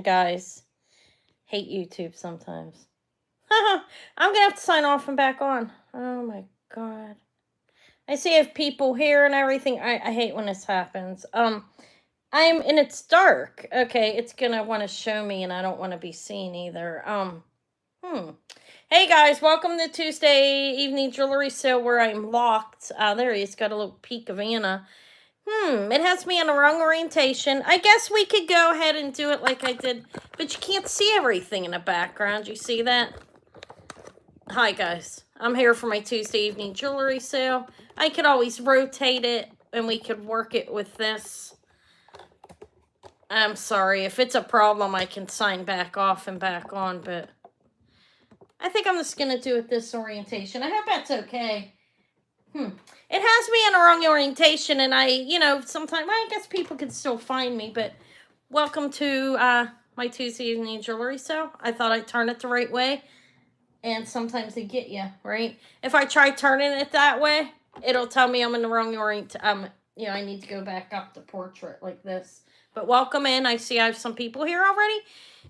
Guys. Hate YouTube sometimes. I'm gonna have to sign off and back on. Oh my god. I see I have people here and everything. I hate when this happens. And it's dark. Okay, it's gonna want to show me and I don't want to be seen either. Hey guys, welcome to Tuesday evening jewelry sale where I'm locked. There he is, got a little peek of Anna. It has me in the wrong orientation. I guess we could go ahead and do it like I did, but you can't see everything in the background. You see that? Hi, guys. I'm here for my Tuesday evening jewelry sale. I could always rotate it, and we could work it with this. I'm sorry. If it's a problem, I can sign back off and back on, but I think I'm just going to do it this orientation. I hope that's okay. It has me in the wrong orientation, and sometimes, I guess people can still find me, but welcome to my Tuesday evening jewelry sale. I thought I'd turn it the right way, and sometimes they get you, right? If I try turning it that way, it'll tell me I'm in the wrong orientation. I need to go back up the portrait like this. But welcome in. I see I have some people here already.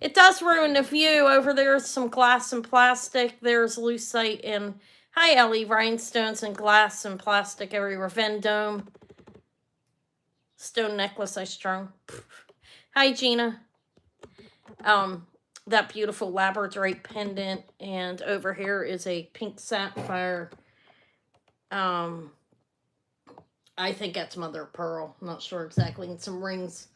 It does ruin the view. Over there is some glass and plastic. There's lucite and... Hi, Ellie. Rhinestones and glass and plastic everywhere. Vendome. Stone necklace I strung. Hi, Gina. That beautiful labradorite pendant. And over here is a pink sapphire. I think that's mother of pearl. I'm not sure exactly. And some rings.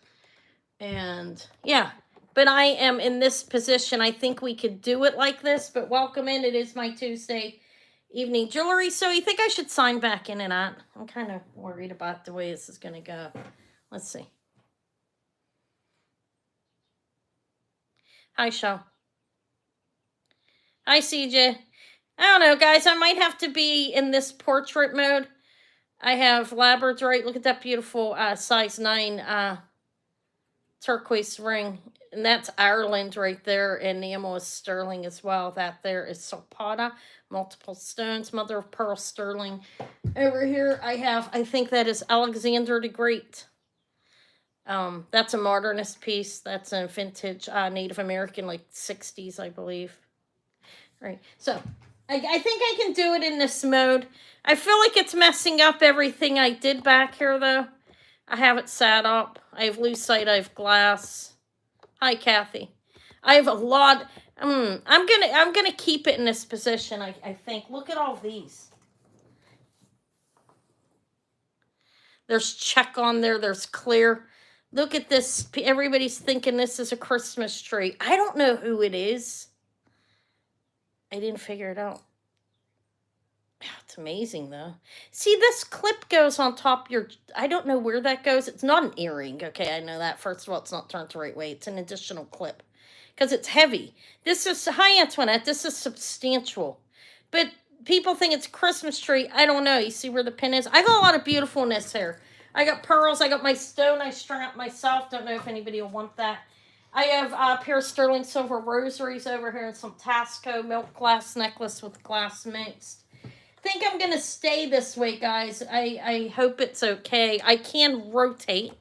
And, yeah. But I am in this position. I think we could do it like this. But welcome in. It is my Tuesday evening jewelry. So you think I should sign back in and out? I'm kind of worried about the way this is going to go. Let's see. Hi, Shaw. Hi, CJ. I don't know, guys. I might have to be in this portrait mode. I have labradorite. Look at that beautiful size 9 turquoise ring. And that's Ireland right there. And the emerald is sterling as well. That there is Sapata. Multiple stones. Mother of pearl sterling. Over here I think that is Alexander the Great. That's a modernist piece. That's a vintage Native American, like 60s, I believe. Right. So I think I can do it in this mode. I feel like it's messing up everything I did back here, though. I have it sat up. I have lucite. I have glass. Hi, Kathy. I have a lot. I'm gonna keep it in this position. I think. Look at all these. There's check on there. There's clear. Look at this. Everybody's thinking this is a Christmas tree. I don't know who it is. I didn't figure it out. It's amazing, though. See, this clip goes on top your... I don't know where that goes. It's not an earring. Okay, I know that. First of all, it's not turned the right way. It's an additional clip. Because it's heavy. This is... Hi, Antoinette. This is substantial. But people think it's a Christmas tree. I don't know. You see where the pin is? I got a lot of beautifulness here. I got pearls. I got my stone I strung up myself. Don't know if anybody will want that. I have a pair of sterling silver rosaries over here and some Tasco milk glass necklace with glass mixed. Think I'm gonna stay this way, guys. I hope it's okay. I can rotate.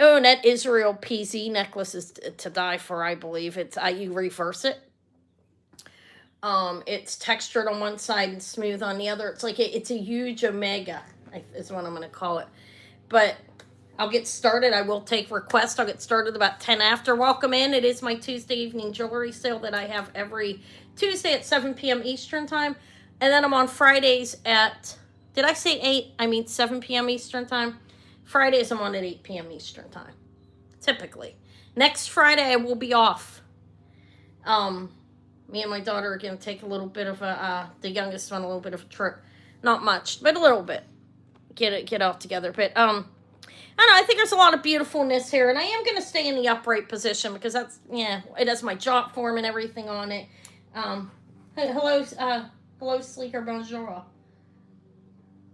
Oh, and that Israel PZ necklace is to die for, I believe. It's you reverse it. It's textured on one side and smooth on the other. It's like it's a huge omega, is what I'm gonna call it. But I'll get started. I will take requests. I'll get started about 10 after. Welcome in. It is my Tuesday evening jewelry sale that I have every Tuesday at 7 p.m. Eastern time. And then I'm on Fridays at, did I say 8? I mean 7 p.m. Eastern time. Fridays I'm on at 8 p.m. Eastern time. Typically. Next Friday I will be off. Me and my daughter are going to take a little bit of the youngest one, a little bit of a trip. Not much, but a little bit. Get off together. But, I don't know, I think there's a lot of beautifulness here, and I am going to stay in the upright position because that's, it has my jot form and everything on it. Hello, Sleeker, bonjour.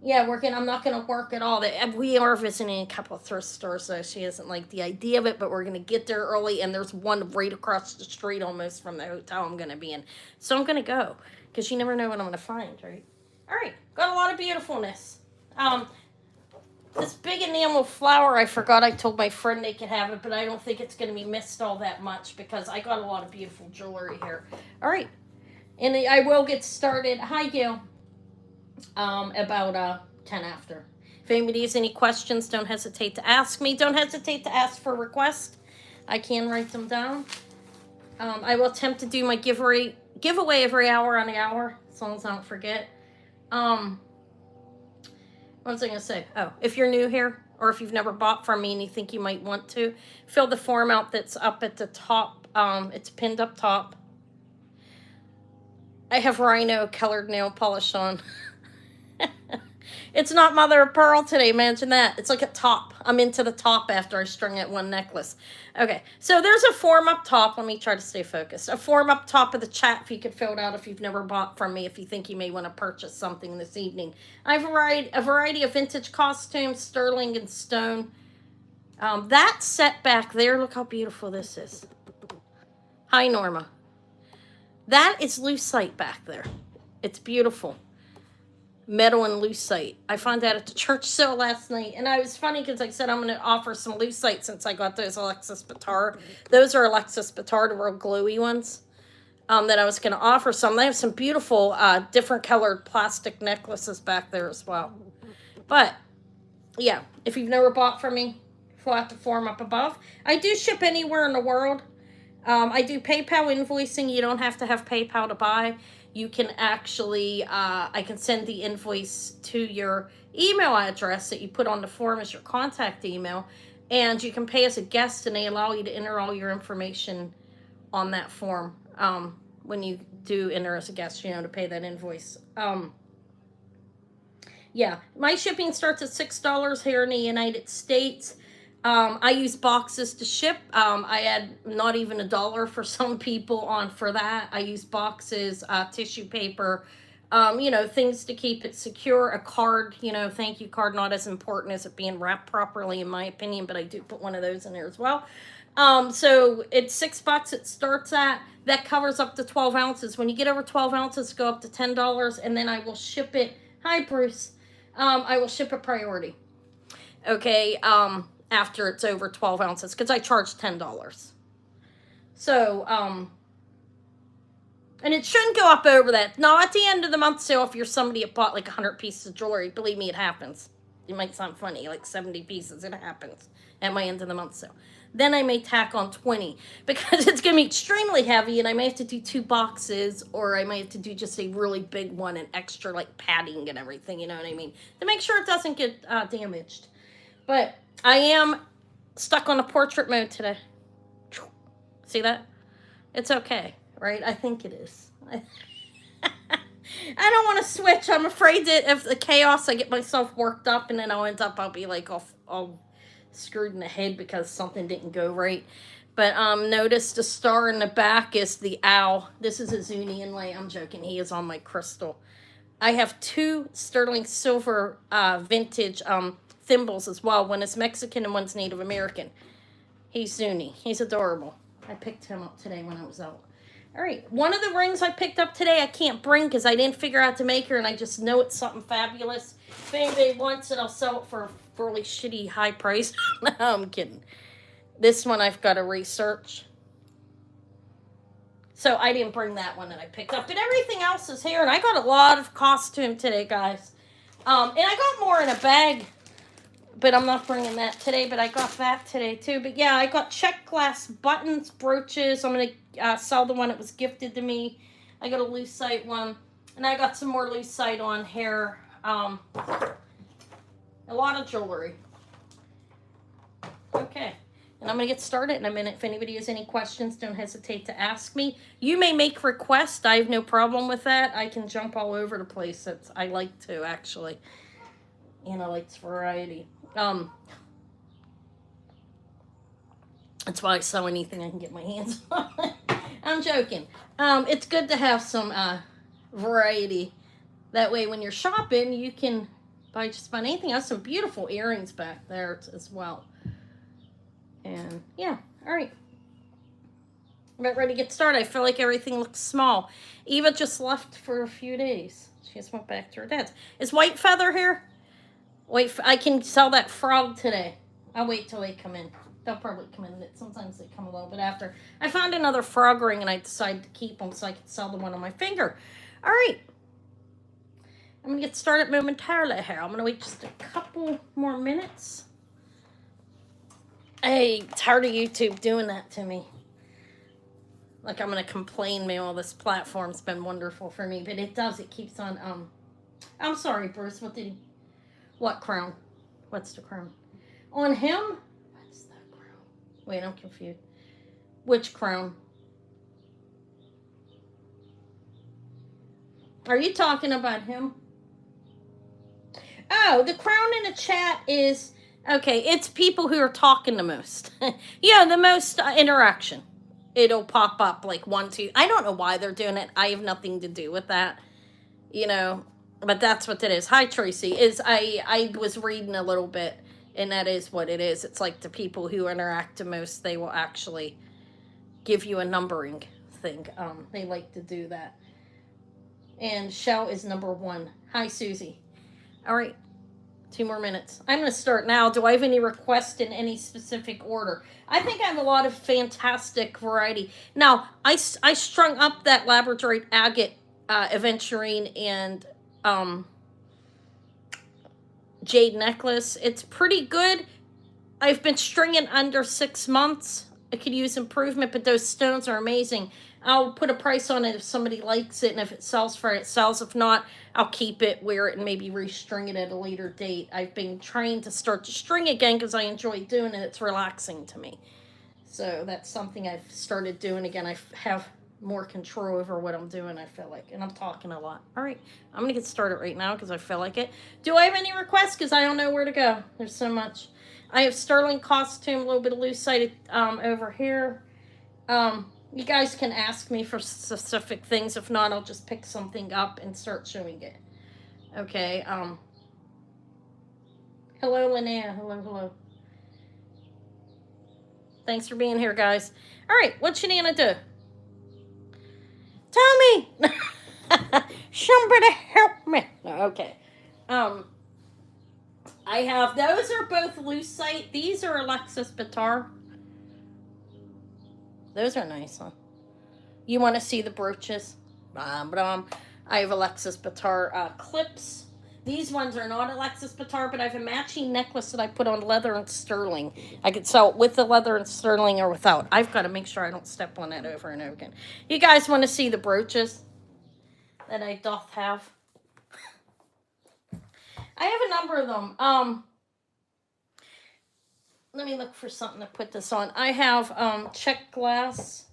Yeah, I'm not going to work at all. We are visiting a couple of thrift stores, so she doesn't like the idea of it, but we're going to get there early, and there's one right across the street almost from the hotel I'm going to be in. So I'm going to go, because you never know what I'm going to find, right? All right, got a lot of beautifulness. This big enamel flower, I forgot I told my friend they could have it, but I don't think it's going to be missed all that much because I got a lot of beautiful jewelry here. All right. And I will get started. Hi, Gail. About 10 after. If anybody has any questions, don't hesitate to ask me. Don't hesitate to ask for requests. I can write them down. I will attempt to do my giveaway every hour on the hour, as long as I don't forget. What was I going to say? Oh, if you're new here, or if you've never bought from me and you think you might want to, fill the form out that's up at the top. It's pinned up top. I have rhino colored nail polish on. It's not mother of pearl today, imagine that. It's like a top. I'm into the top after I strung at one necklace. Okay, so there's a form up top. Let me try to stay focused. A form up top of the chat if you could fill it out if you've never bought from me, if you think you may want to purchase something this evening. I have a variety of vintage costumes, sterling and stone. That set back there, look how beautiful this is. Hi, Norma. That is lucite back there. It's beautiful. Metal and lucite. I found that at the church sale last night, and I was funny because I said I'm going to offer some lucite since I got those Alexis Bittar. Those are Alexis Bittar, the real glowy ones. That I was going to offer some. They have some beautiful, different colored plastic necklaces back there as well. But yeah, if you've never bought from me, fill out the form up above. I do ship anywhere in the world. I do PayPal invoicing. You don't have to have PayPal to buy. You can actually, I can send the invoice to your email address that you put on the form as your contact email, and you can pay as a guest, and they allow you to enter all your information on that form when you do enter as a guest, to pay that invoice. Yeah, my shipping starts at $6 here in the United States. I use boxes to ship. I add not even $1 for some people for that. I use boxes, tissue paper, things to keep it secure. A card, thank you card, not as important as it being wrapped properly in my opinion, but I do put one of those in there as well. So it's $6 it starts at. That covers up to 12 ounces. When you get over 12 ounces, go up to $10, and then I will ship it. Hi, Bruce. I will ship a priority. Okay, after it's over 12 ounces, because I charge $10. So, and it shouldn't go up over that. Now, at the end of the month sale, if you're somebody that bought like 100 pieces of jewelry, believe me, it happens. It might sound funny, like 70 pieces, it happens at my end of the month sale. Then I may tack on 20, because it's going to be extremely heavy, and I may have to do 2 boxes, or I might have to do just a really big one and extra, like, padding and everything, you know what I mean? To make sure it doesn't get damaged. But I am stuck on a portrait mode today. See that? It's okay, right? I think it is. I don't want to switch. I'm afraid that if the chaos, I get myself worked up, and then I'll be like all screwed in the head because something didn't go right. But notice the star in the back is the owl. This is a Zuni inlay. I'm joking. He is on my crystal. I have 2 sterling silver vintage thimbles as well. One is Mexican and one's Native American. He's Zuni. He's adorable. I picked him up today when I was out. All right. One of the rings I picked up today I can't bring because I didn't figure out to make her, and I just know it's something fabulous. If anybody wants it, I'll sell it for a fairly shitty high price. No, I'm kidding. This one I've got to research. So I didn't bring that one that I picked up. But everything else is here, and I got a lot of costume today, guys. And I got more in a bag, but I'm not bringing that today, but I got that today too. But yeah, I got check glass buttons, brooches. I'm going to sell the one that was gifted to me. I got a lucite one, and I got some more lucite on here. A lot of jewelry. Okay, and I'm going to get started in a minute. If anybody has any questions, don't hesitate to ask me. You may make requests. I have no problem with that. I can jump all over the place. I like to, actually. Like variety. That's why I sell anything I can get my hands on. I'm joking. It's good to have some variety. That way when you're shopping, you can buy just about anything. I have some beautiful earrings back there as well. And yeah, all right. I'm about ready to get started. I feel like everything looks small. Eva just left for a few days. She just went back to her dad's. Is White Feather here? Wait, I can sell that frog today. I'll wait till they come in. They'll probably come in. Sometimes they come a little bit after. I found another frog ring and I decided to keep them so I could sell the one on my finger. All right. I'm going to get started momentarily here. I'm going to wait just a couple more minutes. Hey, tired of YouTube doing that to me. Like I'm going to complain, man, all this platform's been wonderful for me. But it does. It keeps on, I'm sorry, Bruce. What crown? What's the crown? On him? What's that crown? Wait, I'm confused. Which crown? Are you talking about him? Oh, the crown in the chat is okay. It's people who are talking the most. Yeah, the most interaction. It'll pop up like 1, 2. I don't know why they're doing it. I have nothing to do with that. You know, but that's what it is. Hi, Tracy. I was reading a little bit, and that is what it is. It's like the people who interact the most. They will actually give you a numbering thing. They like to do that. And Shell is number 1. Hi, Susie. All right. 2 more minutes. I'm going to start now. Do I have any requests in any specific order? I think I have a lot of fantastic variety. Now, I strung up that labradorite agate, aventurine, and jade necklace. It's pretty good. I've been stringing under 6 months. I could use improvement, but those stones are amazing. I'll put a price on it if somebody likes it, and if it sells for it, it sells. If not, I'll keep it, wear it, and maybe restring it at a later date. I've been trying to start to string again because I enjoy doing it. It's relaxing to me. So that's something I've started doing again. I have more control over what I'm doing, I feel like. And I'm talking a lot. All right, I'm going to get started right now because I feel like it. Do I have any requests? Because I don't know where to go. There's so much. I have sterling costume, a little bit of loose-sided over here. You guys can ask me for specific things. If not, I'll just pick something up and start showing it. Okay. Hello, Linnea. Hello. Thanks for being here, guys. All right, what you need to do? Tell me. Somebody help me. Okay. I have, those are both lucite. These are Alexis Bitar. Those are nice, huh? You want to see the brooches? I have Alexis Bitar clips. These ones are not Alexis Bitar, but I have a matching necklace that I put on leather and sterling. I could sell it with the leather and sterling or without. I've got to make sure I don't step on that over and over again. You guys want to see the brooches that I doth have? I have a number of them. Let me look for something to put this on. I have check glass.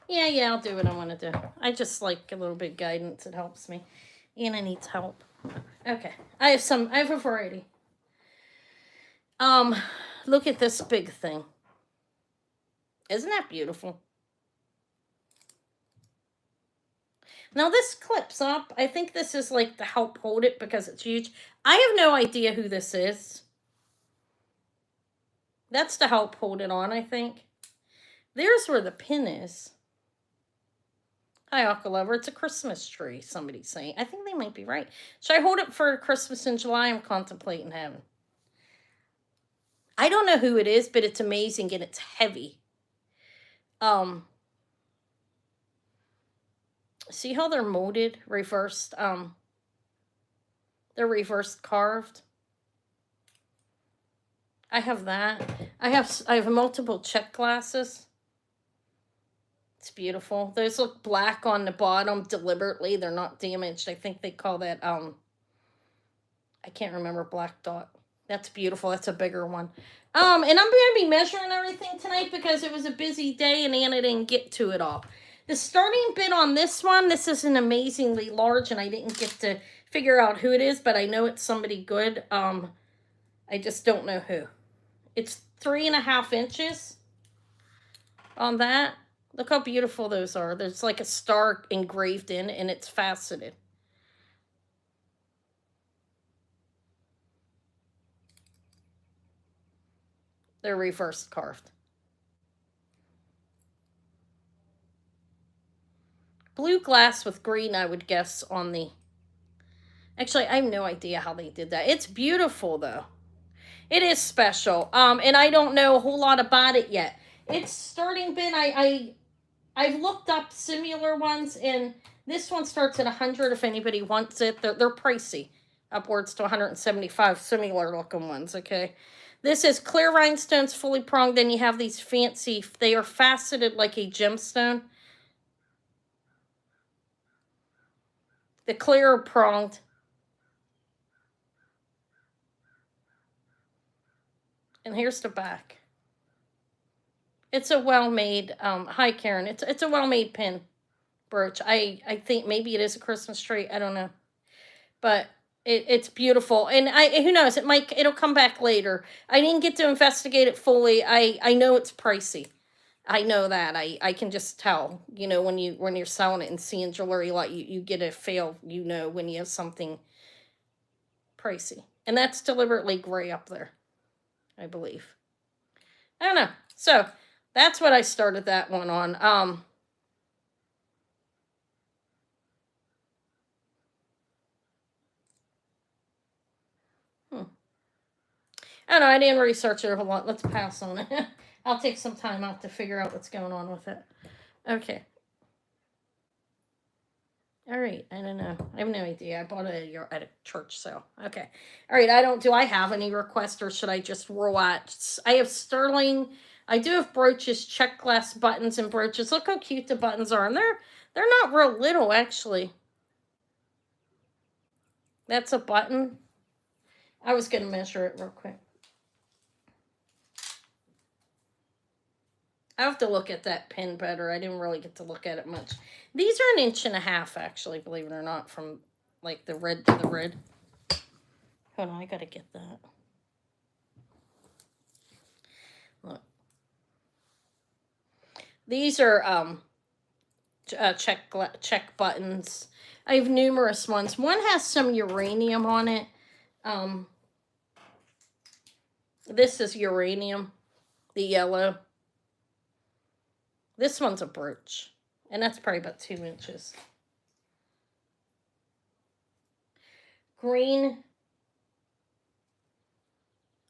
Yeah, I'll do what I want to do. I just like a little bit of guidance. It helps me. Anna needs help. Okay. I have a variety. Look at this big thing. Isn't that beautiful? Now this clips up. I think this is like to help hold it because it's huge. I have no idea who this is. That's to help hold it on, I think. There's where the pin is. Hi, Aqua Lover. It's a Christmas tree, somebody's saying. I think they might be right. Should I hold it for Christmas in July? I'm contemplating having. I don't know who it is, but it's amazing and it's heavy. See how they're molded, reversed? They're reversed carved. I have that. I have multiple check glasses. It's beautiful. Those look black on the bottom deliberately. They're not damaged. I think they call that I can't remember, black dot. That's beautiful. That's a bigger one. And I'm going to be measuring everything tonight because it was a busy day and Anna didn't get to it all. The starting bid on this one, this isn't amazingly large and I didn't get to figure out who it is, but I know it's somebody good. I just don't know who. It's 3.5 inches on that. Look how beautiful those are. There's like a star engraved in and it's faceted. They're reverse carved. Blue glass with green, I would guess, on the Actually, I have no idea how they did that. It's beautiful though. It is special. And I don't know a whole lot about it yet. It's starting bin. I've looked up similar ones, and this one starts at 100 if anybody wants it. They're pricey, upwards to 175. Similar looking ones. Okay, this is clear rhinestones, fully pronged. Then you have these fancy. They are faceted like a gemstone. The clear pronged. And here's the back. It's a well-made. Hi, Karen. It's a well-made pin brooch. I think maybe it is a Christmas tree. I don't know, but it's beautiful. And who knows? It'll come back later. I didn't get to investigate it fully. I know it's pricey. I know that. I can just tell. You know, when you're selling it and seeing jewelry a lot, you get a feel. You know when you have something pricey, and that's deliberately gray up there, I believe. I don't know. So that's what I started that one on. I don't know. I didn't research it a whole lot. Let's pass on it. I'll take some time out to figure out what's going on with it. Okay. All right. I don't know. I have no idea. I bought it at a church sale. Okay. All right. Do I have any requests, or should I just roll out? I have sterling. I do have brooches, check glass buttons and brooches. Look how cute the buttons are. And they're not real little, actually. That's a button. I was going to measure it real quick. I have to look at that pin better. I didn't really get to look at it much. These are 1.5 inches, actually, believe it or not, from like the red to the red. Hold on, I gotta get that. Look. These are check buttons. I have numerous ones. One has some uranium on it. This is uranium, the yellow. This one's a brooch, and that's probably about 2 inches. Green.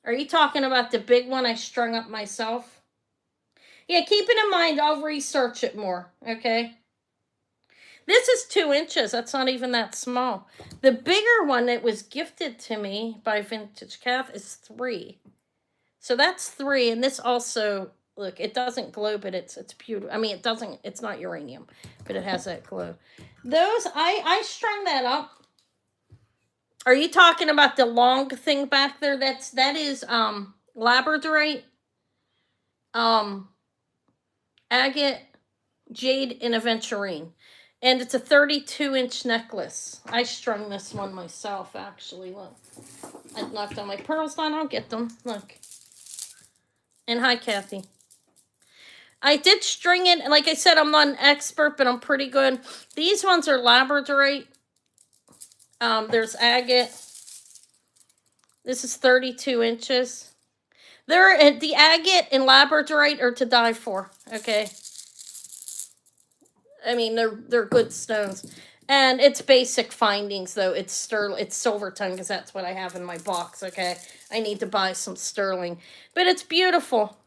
Are you talking about the big one I strung up myself? Yeah, keep it in mind, I'll research it more, okay? This is 2 inches. That's not even that small. The bigger one that was gifted to me by Vintage Cath is 3. So that's 3, and this also, look, it doesn't glow, but it's beautiful. I mean, it's not uranium, but it has that glow. Those, I strung that up. Are you talking about the long thing back there? That is labradorite, agate, jade, and aventurine. And it's a 32-inch necklace. I strung this one myself, actually. Look, I knocked all my pearls down. I'll get them. Look. And hi, Kathy. I did string it. Like I said, I'm not an expert, but I'm pretty good. These ones are labradorite. There's agate. This is 32 inches. The agate and labradorite are to die for. Okay. I mean, they're good stones. And it's basic findings, though. It's Silvertone, because that's what I have in my box, okay? I need to buy some sterling. But it's beautiful.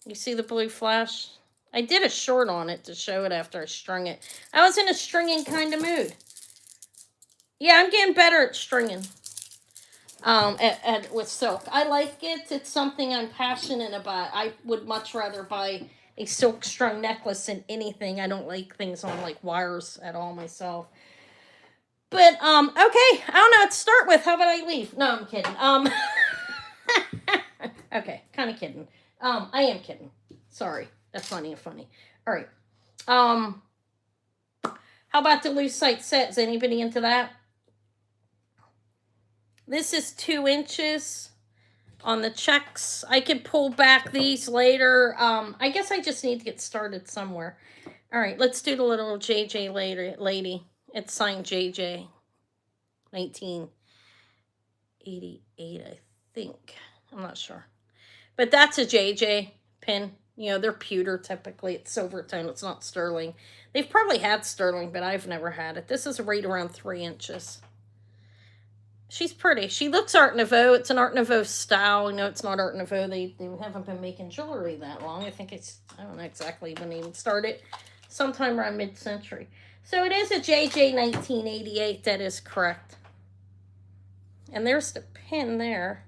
You see the blue flash? I did a short on it to show it after I strung it. I was in a stringing kind of mood. Yeah, I'm getting better at stringing. With silk. I like it. It's something I'm passionate about. I would much rather buy a silk strung necklace than anything. I don't like things on like wires at all myself. But okay, I don't know what to start with. How about I leave? No, I'm kidding. Okay, kind of kidding. I am kidding. Sorry, that's not even funny. All right. How about the lucite set? Is anybody into that? This is 2 inches on the checks. I could pull back these later. I guess I just need to get started somewhere. All right, let's do the little JJ lady. It's signed JJ. 1988, I think. I'm not sure. But that's a JJ pin. You know, they're pewter typically. It's silver tone. It's not sterling. They've probably had sterling, but I've never had it. This is right around 3 inches. She's pretty. She looks Art Nouveau. It's an Art Nouveau style. You know, it's not Art Nouveau. They haven't been making jewelry that long. I think it's, I don't know exactly when they even started. Sometime around mid-century. So it is a JJ 1988. That is correct. And there's the pin there,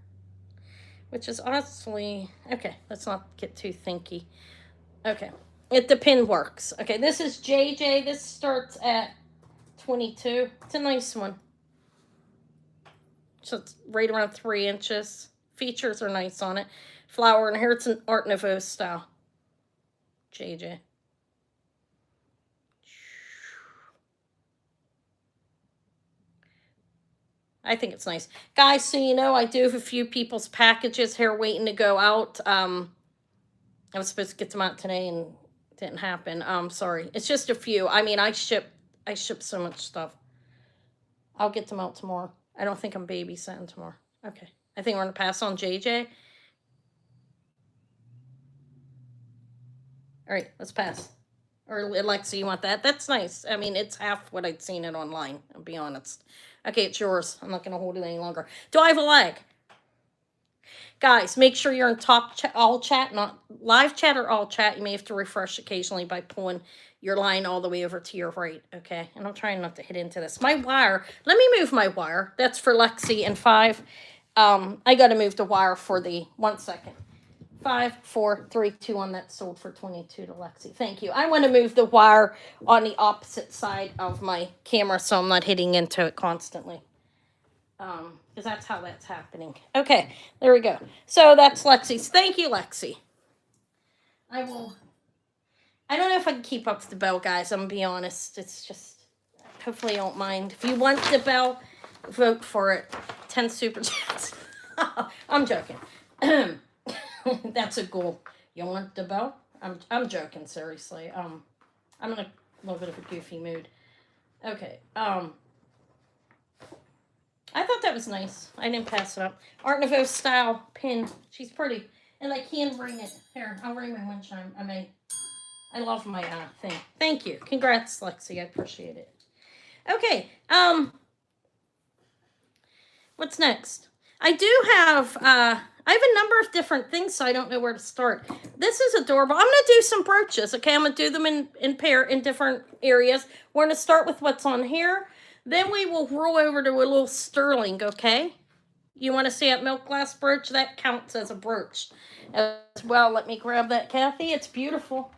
which is honestly, okay, let's not get too thinky. Okay, the pin works. Okay, this is JJ. This starts at 22. It's a nice one. So it's right around 3 inches. Features are nice on it. Flower, and here it's an Art Nouveau style. JJ. I think it's nice. Guys, so you know, I do have a few people's packages here waiting to go out. I was supposed to get them out today and it didn't happen. Sorry. It's just a few. I mean, I ship so much stuff. I'll get them out tomorrow. I don't think I'm babysitting tomorrow. Okay. I think we're going to pass on JJ. All right, let's pass. Or Alexa, you want that? That's nice. I mean, it's half what I'd seen it online, I'll be honest. Okay, it's yours. I'm not going to hold it any longer. Do I have a leg? Guys, make sure you're in all chat, not live chat or all chat. You may have to refresh occasionally by pulling your line all the way over to your right, okay? And I'm trying not to hit into this. My wire, let me move my wire. That's for Lexi and 5. I got to move the wire for the, 1 second. 5, 4, 3, 2, 1. That sold for 22 to Lexi. Thank you. I want to move the wire on the opposite side of my camera so I'm not hitting into it constantly. Because that's how that's happening. Okay, there we go. So that's Lexi's. Thank you, Lexi. I don't know if I can keep up to the bell, guys. I'm going to be honest. It's just, hopefully you don't mind. If you want the bell, vote for it. 10 super chats. I'm joking. That's a goal. You want the bell? I'm joking, seriously. I'm in a little bit of a goofy mood. Okay, I thought that was nice. I didn't pass it up. Art Nouveau style pin. She's pretty. And I can ring it. Here, I'll ring my wind chime. I love my thing. Thank you. Congrats, Lexi. I appreciate it. Okay. What's next? I do have I have a number of different things, so I don't know where to start. This is adorable. I'm gonna do some brooches. Okay, I'm gonna do them in different areas. We're gonna start with what's on here. Then we will roll over to a little sterling, okay? You want to see that milk glass brooch? That counts as a brooch as well. Let me grab that, Kathy. It's beautiful.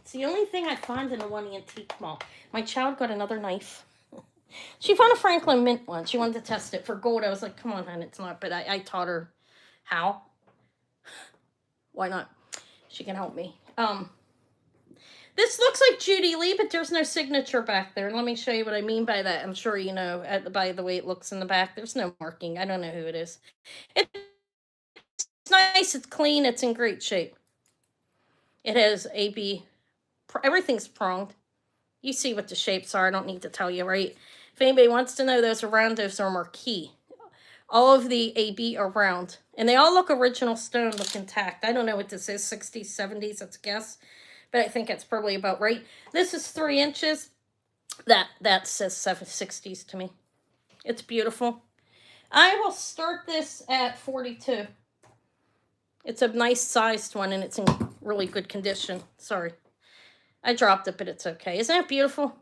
It's the only thing I find in the one antique mall. My child got another knife. She found a Franklin Mint one. She wanted to test it for gold. I was like, come on, hon, it's not. But I taught her how. Why not? She can help me. This looks like Judy Lee, but there's no signature back there. Let me show you what I mean by that. I'm sure you know by the way it looks in the back. There's no marking. I don't know who it is. It's nice. It's clean. It's in great shape. It has AB. Everything's pronged. You see what the shapes are. I don't need to tell you, right? If anybody wants to know, those are round. Those are marquee. All of the AB are round. And they all look original stone, look intact. I don't know what this is, 60s, 70s, let's guess. But I think that's probably about right. This is 3 inches. That says 60s to me. It's beautiful. I will start this at 42. It's a nice sized one, and it's in really good condition. Sorry. I dropped it, but it's okay. Isn't that beautiful?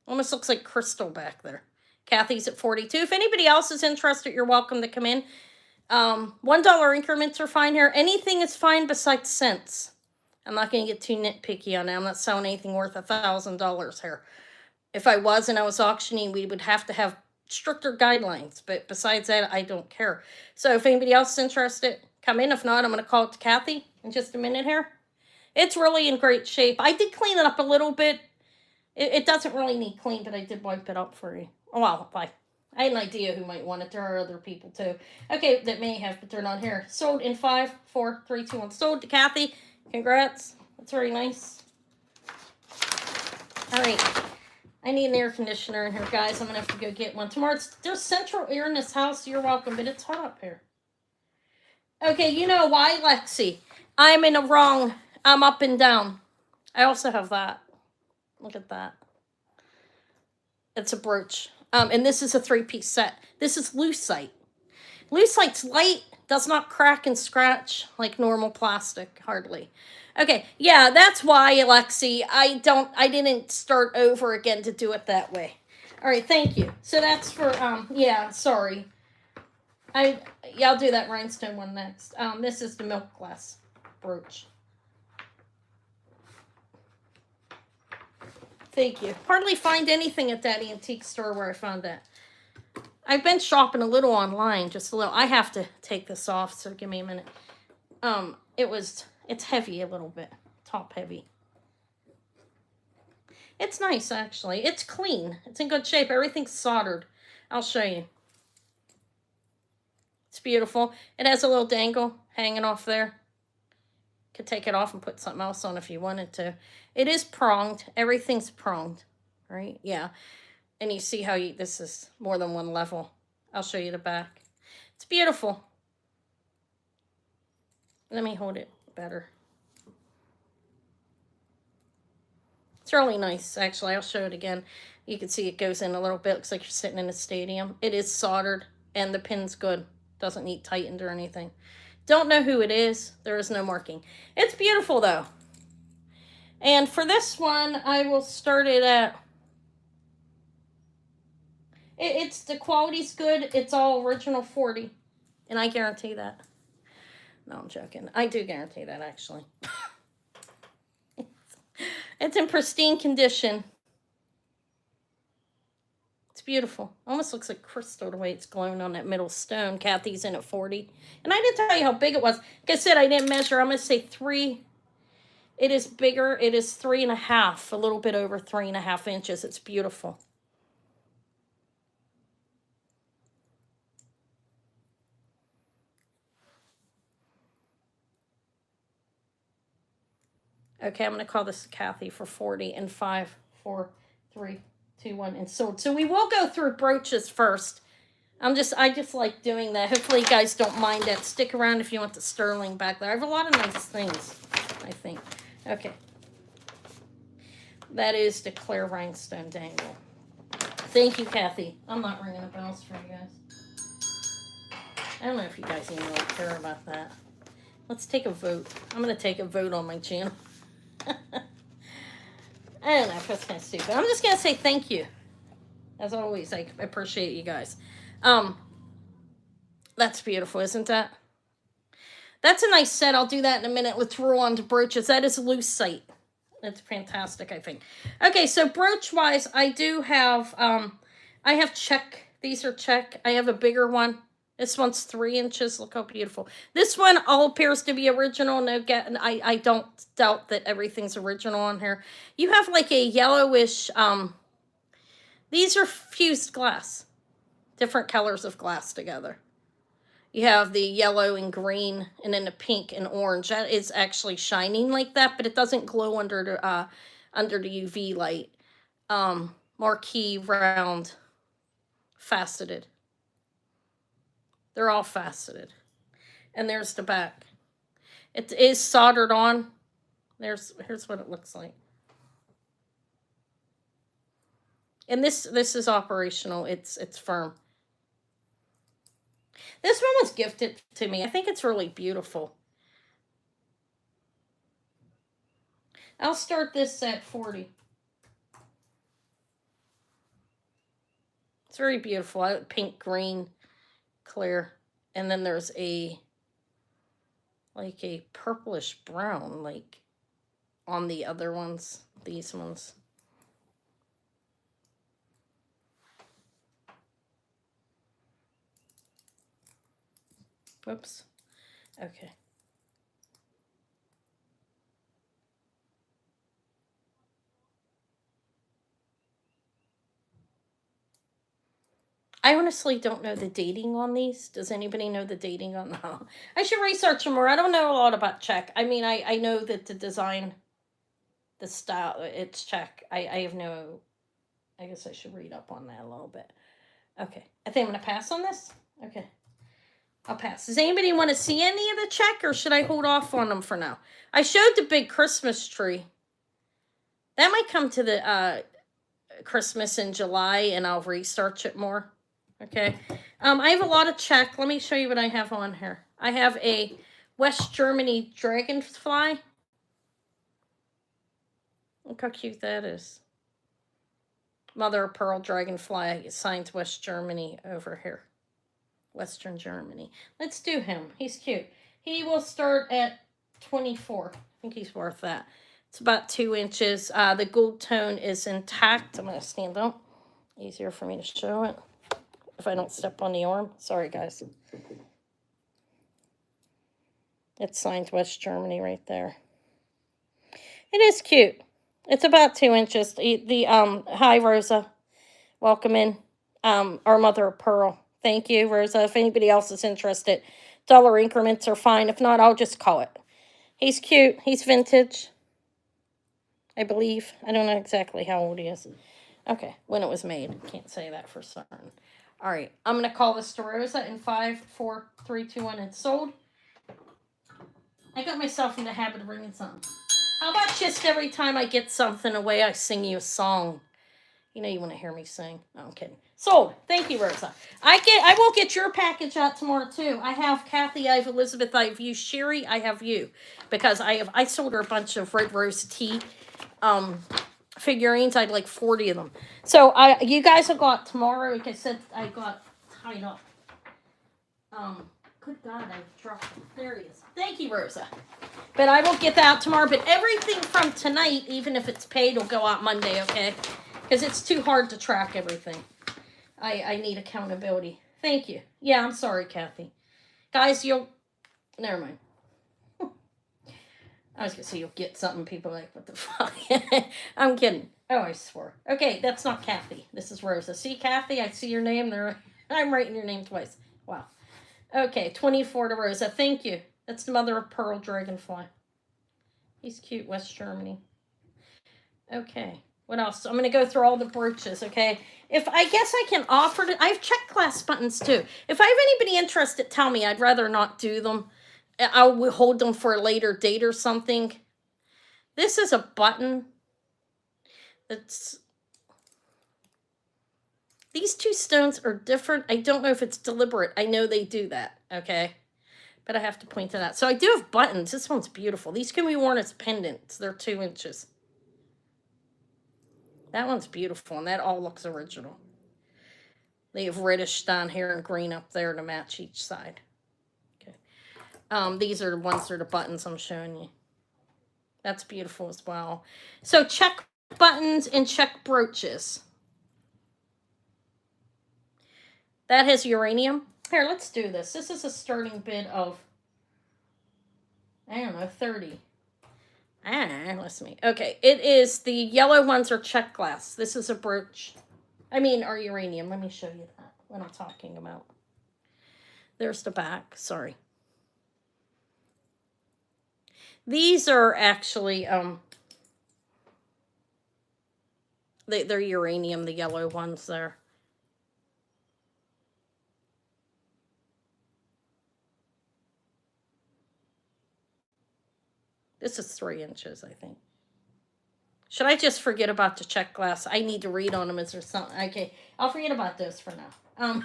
Almost looks like crystal back there. Kathy's at 42. If anybody else is interested, you're welcome to come in. $1 increments are fine here. Anything is fine besides cents. I'm not going to get too nitpicky on it. I'm not selling anything worth $1,000 here. If I was and I was auctioning, we would have to have stricter guidelines. But besides that, I don't care. So if anybody else is interested, come in. If not, I'm going to call it to Kathy in just a minute here. It's really in great shape. I did clean it up a little bit. It doesn't really need clean, but I did wipe it up for you. Oh, well, I had an idea who might want it. There are other people too. Okay, that may have, but they're not here. Sold in 5, 4, 3, 2, 1. Sold to Kathy. Congrats. That's very nice. All right. I need an air conditioner in here, guys. I'm going to have to go get one. Tomorrow, there's central air in this house. You're welcome, but it's hot up here. Okay, you know why, Lexi? I'm in a wrong. I'm up and down. I also have that. Look at that. It's a brooch. And this is a 3-piece set. This is lucite. Lucite's light, does not crack and scratch like normal plastic, hardly. Okay, yeah, that's why, Alexi. I didn't start over again to do it that way. All right, thank you. So that's for, yeah, sorry. Yeah, I'll do that rhinestone one next. This is the milk glass brooch. Thank you. Hardly find anything at that antique store where I found that. I've been shopping a little online, just a little. I have to take this off, so give me a minute. It's heavy a little bit, top heavy. It's nice, actually. It's clean. It's in good shape. Everything's soldered. I'll show you. It's beautiful. It has a little dangle hanging off there. Could take it off and put something else on if you wanted to. It is pronged. Everything's pronged, right? Yeah. And you see how this is more than one level. I'll show you the back. It's beautiful. Let me hold it better. It's really nice, actually. I'll show it again. You can see it goes in a little bit. Looks like you're sitting in a stadium. It is soldered, and the pin's good. Doesn't need tightened or anything. Don't know who it is. There is no marking. It's beautiful, though. And for this one, I will start it at... It's the quality's good. It's all original 40. And I guarantee that. No, I'm joking. I do guarantee that, actually. It's in pristine condition. It's beautiful. Almost looks like crystal the way it's glowing on that middle stone. Kathy's in at 40. And I didn't tell you how big it was. Like I said, I didn't measure. I'm going to say 3. It is bigger. It is 3.5. A little bit over 3.5 inches. It's beautiful. Okay, I'm going to call this Kathy for 40 and 5, 4, 3, 2, 1, and sold. So we will go through brooches first. I just like doing that. Hopefully you guys don't mind that. Stick around if you want the sterling back there. I have a lot of nice things, I think. Okay. That is the clear rhinestone dangle. Thank you, Kathy. I'm not ringing the bells for you guys. I don't know if you guys even really care about that. Let's take a vote. I'm going to take a vote on my channel. I don't know if that's kind of stupid. I'm just going to say thank you. As always, I appreciate you guys. That's beautiful, isn't that? That's a nice set. I'll do that in a minute. Let's roll on to brooches. That is lucite. That's fantastic, I think. Okay, so brooch-wise, I do have, I have check. These are check. I have a bigger one. This one's 3 inches. Look how beautiful. This one all appears to be original. No, I don't doubt that everything's original on here. You have like a yellowish, these are fused glass. Different colors of glass together. You have the yellow and green, and then the pink and orange. That is actually shining like that, but it doesn't glow under the UV light. Marquee, round, faceted. They're all faceted. And there's the back. It is soldered on. Here's what it looks like. And this is operational. It's firm. This one was gifted to me. I think it's really beautiful. I'll start this at 40. It's very beautiful. Pink, green, clear. And then there's like a purplish brown, like on the other ones, these ones. Whoops. Okay. I honestly don't know the dating on these. Does anybody know the dating on them? I should research them more. I don't know a lot about Czech. I mean, I know that the design, the style, it's Czech. I have no, I guess I should read up on that a little bit. Okay. I think I'm going to pass on this. Okay. I'll pass. Does anybody want to see any of the check, or should I hold off on them for now? I showed the big Christmas tree. That might come to the Christmas in July, and I'll research it more. Okay. I have a lot of check. Let me show you what I have on here. I have a West Germany dragonfly. Look how cute that is. Mother of pearl dragonfly, signs West Germany over here. Western Germany. Let's do him. He's cute. He will start at 24. I think he's worth that. It's about 2 inches. The gold tone is intact. I'm going to stand up. Easier for me to show it if I don't step on the arm. Sorry, guys. It's signed West Germany right there. It is cute. It's about 2 inches. Hi, Rosa. Welcome in. Our mother of pearl. Thank you, Rosa. If anybody else is interested, dollar increments are fine. If not, I'll just call it. He's cute. He's vintage, I believe. I don't know exactly how old he is. Okay, when it was made. Can't say that for certain. All right, I'm going to call this to Rosa in 5, 4, 3, 2, 1. It's sold. I got myself in the habit of bringing something. How about just every time I get something away, I sing you a song? You know you want to hear me sing. No, I'm kidding. Sold. Thank you, Rosa. I will get your package out tomorrow too. I have Kathy, I have Elizabeth, I have you, Sherry, I have you. Because I sold her a bunch of Red Rose tea figurines. I had like 40 of them. So you guys have got tomorrow, like I said, I got tied up. Good God, I dropped him. There he is. Thank you, Rosa. But I will get that out tomorrow. But everything from tonight, even if it's paid, will go out Monday, okay? Because it's too hard to track everything. I need accountability. Thank you. Yeah, I'm sorry, Kathy. Guys, never mind. I was going to say you'll get something. People are like, what the fuck? I'm kidding. Oh, I swore. Okay, that's not Kathy. This is Rosa. See, Kathy, I see your name there. I'm writing your name twice. Wow. Okay, 24 to Rosa. Thank you. That's the mother of pearl dragonfly. He's cute, West Germany. Okay, what else? I'm going to go through all the brooches, okay? I guess I can offer I have check clasp buttons too. If I have anybody interested, tell me. I'd rather not do them. I'll hold them for a later date or something. This is a button. These two stones are different. I don't know if it's deliberate. I know they do that, okay? But I have to point that out. So I do have buttons. This one's beautiful. These can be worn as pendants. They're 2 inches. That one's beautiful, and that all looks original. They have reddish down here and green up there to match each side. Okay. These are the ones that are the buttons I'm showing you. That's beautiful as well. So check buttons and check brooches. That has uranium. Here, let's do this. This is a starting bid of, I don't know, 30. Let's see. Okay, it is, the yellow ones are check glass. This is a brooch. Or uranium. Let me show you that, what I'm talking about. There's the back. Sorry. These are actually, they're uranium, the yellow ones there. This is 3 inches, I think. Should I just forget about the check glass? I need to read on them. Is there something? Okay, I'll forget about those for now. I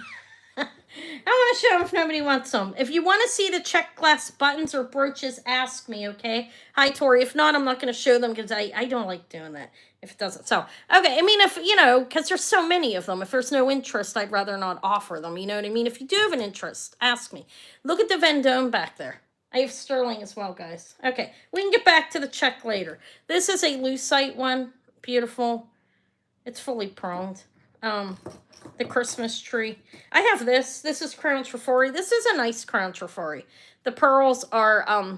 want to show them if nobody wants them. If you want to see the check glass buttons or brooches, ask me, okay? Hi, Tori. If not, I'm not going to show them because I don't like doing that if it doesn't. So, okay, if, because there's so many of them. If there's no interest, I'd rather not offer them. You know what I mean? If you do have an interest, ask me. Look at the Vendome back there. I have sterling as well, guys. Okay, we can get back to the check later. This is a lucite one. Beautiful. It's fully pronged. The Christmas tree. I have this. This is Crown Trifori. This is a nice Crown Trifori. The pearls are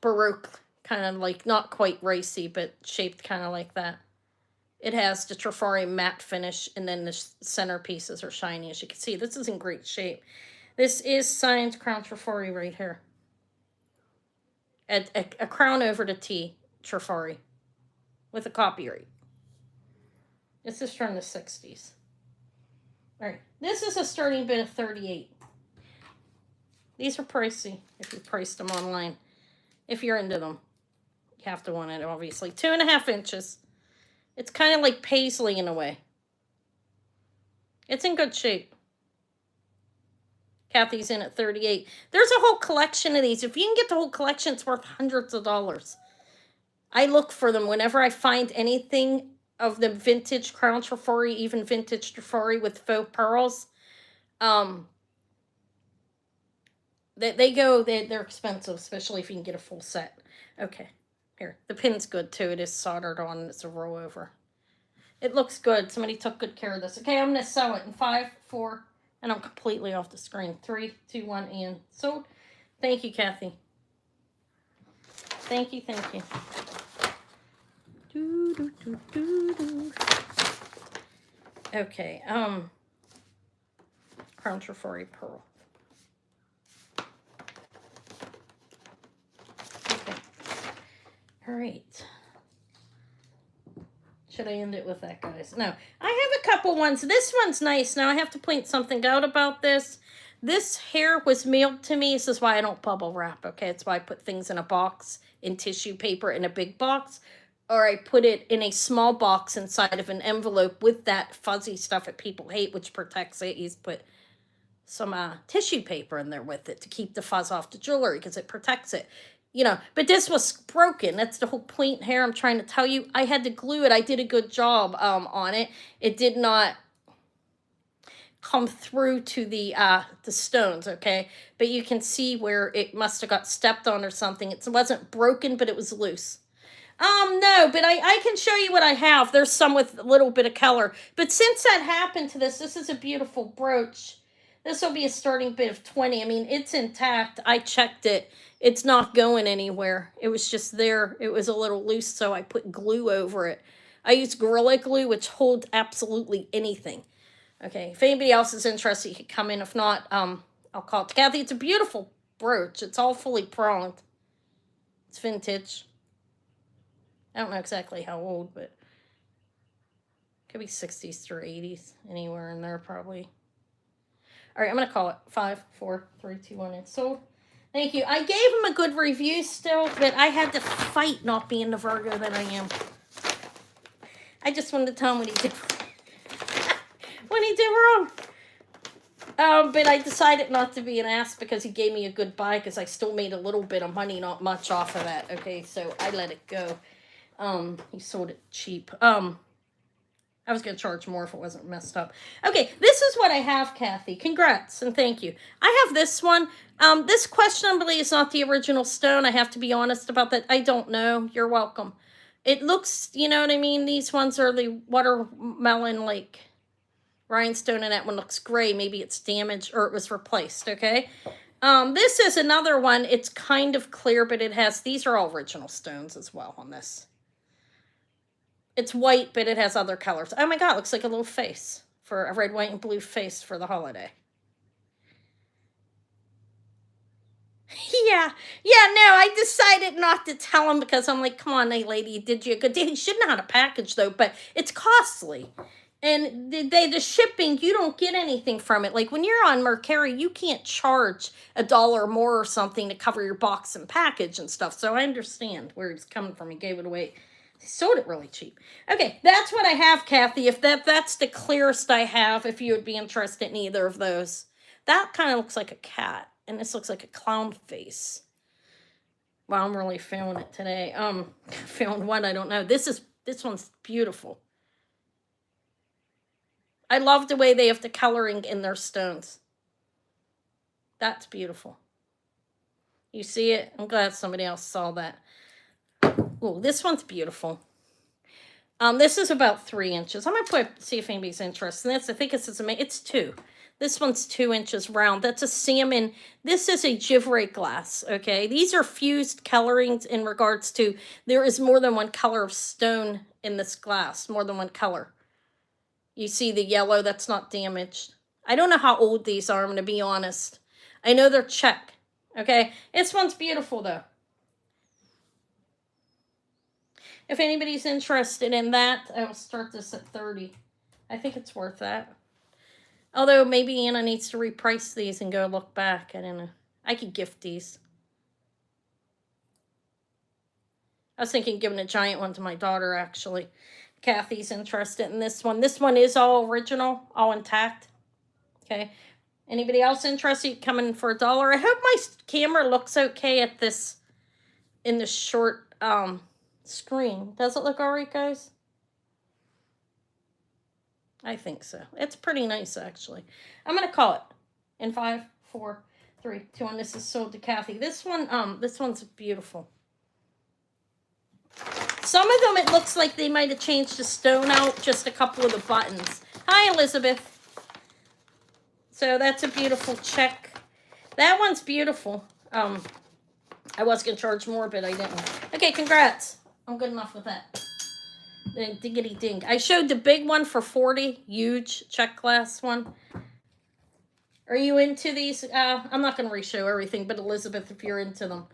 Baroque, kind of like, not quite racy, but shaped kind of like that. It has the Trifori matte finish, and then the centerpieces are shiny. As you can see, this is in great shape. This is signed Crown Trifori right here. A crown over the T Trifori with a copyright. This is from the 60s. All right. This is a starting bid of 38. These are pricey if you priced them online. If you're into them, you have to want it, obviously. 2.5 inches. It's kind of like paisley in a way. It's in good shape. Kathy's in at 38. There's a whole collection of these. If you can get the whole collection, it's worth hundreds of dollars. I look for them whenever I find anything of the vintage Crown Trifori, even vintage Trifori with faux pearls. They're expensive, especially if you can get a full set. Okay, here. The pin's good too. It is soldered on. It's a roll over. It looks good. Somebody took good care of this. Okay, I'm going to sew it in 5, 4, and I'm completely off the screen. 3, 2, 1, and sewed. Thank you, Kathy. Thank you, thank you. Okay, Crown Trifori pearl. Okay. All right. Should I end it with that, guys? No. I have a couple ones. This one's nice. Now, I have to point something out about this. This hair was mailed to me. This is why I don't bubble wrap, okay? It's why I put things in a box, in tissue paper, in a big box. Or I put it in a small box inside of an envelope with that fuzzy stuff that people hate, which protects it. You put some tissue paper in there with it to keep the fuzz off the jewelry because it protects it. You know, but this was broken. That's the whole point here. I'm trying to tell you. I had to glue it. I did a good job on it. It did not come through to the stones, okay? But you can see where it must have got stepped on or something. It wasn't broken, but it was loose. No, but I can show you what I have. There's some with a little bit of color. But since that happened to this is a beautiful brooch. This will be a starting bid of 20. I mean, it's intact. I checked it. It's not going anywhere. It was just there. It was a little loose, so I put glue over it. I use Gorilla Glue, which holds absolutely anything. Okay, if anybody else is interested, you can come in. If not, I'll call it to Kathy. It's a beautiful brooch. It's all fully pronged. It's vintage. I don't know exactly how old, but it could be 60s through 80s. Anywhere in there, probably. All right, I'm going to call it 5, 4, 3, 2, 1, and sold. Thank you. I gave him a good review still, but I had to fight not being the Virgo that I am. I just wanted to tell him what he did what he did wrong. But I decided not to be an ass because he gave me a good buy because I still made a little bit of money, not much off of that. Okay, so I let it go. He sold it cheap. I was going to charge more if it wasn't messed up. Okay, this is what I have, Kathy. Congrats and thank you. I have this one. This questionably is not the original stone. I have to be honest about that. I don't know. You're welcome. It looks, you know what I mean? These ones are the watermelon, like, rhinestone, and that one looks gray. Maybe it's damaged or it was replaced, okay? This is another one. It's kind of clear, but it has, these are all original stones as well on this. It's white, but it has other colors. Oh my God, it looks like a little face for a red, white, and blue face for the holiday. Yeah, no, I decided not to tell him because I'm like, come on, hey, lady, you did you a good deal. He should know how to package, though, but it's costly. And the shipping, you don't get anything from it. Like when you're on Mercari, you can't charge $1 more or something to cover your box and package and stuff. So I understand where he's coming from. He gave it away. He sold it really cheap. Okay, that's what I have, Kathy. If that's the clearest I have, if you would be interested in either of those. That kind of looks like a cat, and this looks like a clown face. Well, I'm really feeling it today. Feeling what? I don't know. This one's beautiful. I love the way they have the coloring in their stones. That's beautiful. You see it? I'm glad somebody else saw that. Oh, this one's beautiful. This is about 3 inches. I'm going to see if anybody's interested in this. I think it's 2. This one's 2 inches round. That's a salmon. This is a Givray glass, okay? These are fused colorings in regards to there is more than one color of stone in this glass, more than one color. You see the yellow, that's not damaged. I don't know how old these are, I'm going to be honest. I know they're Czech, okay? This one's beautiful, though. If anybody's interested in that, I will start this at 30. I think it's worth that. Although maybe Anna needs to reprice these and go look back. I don't know. I could gift these. I was thinking of giving a giant one to my daughter, actually. Kathy's interested in this one. This one is all original, all intact. Okay. Anybody else interested? Coming for $1. I hope my camera looks okay at this, in the short screen. Does it look all right, guys? I think so. It's pretty nice, actually. I'm gonna call it in 5, 4, 3, 2, 1. This is sold to Kathy. This one's beautiful. Some of them, it looks like they might have changed the stone out, just a couple of the buttons. Hi, Elizabeth. So that's a beautiful check. That one's beautiful. I was going to charge more, but I didn't. Okay, congrats. I'm good enough with that. Diggity ding. I showed the big one for $40. Huge check glass one. Are you into these? I'm not going to re-show everything, but Elizabeth, if you're into them,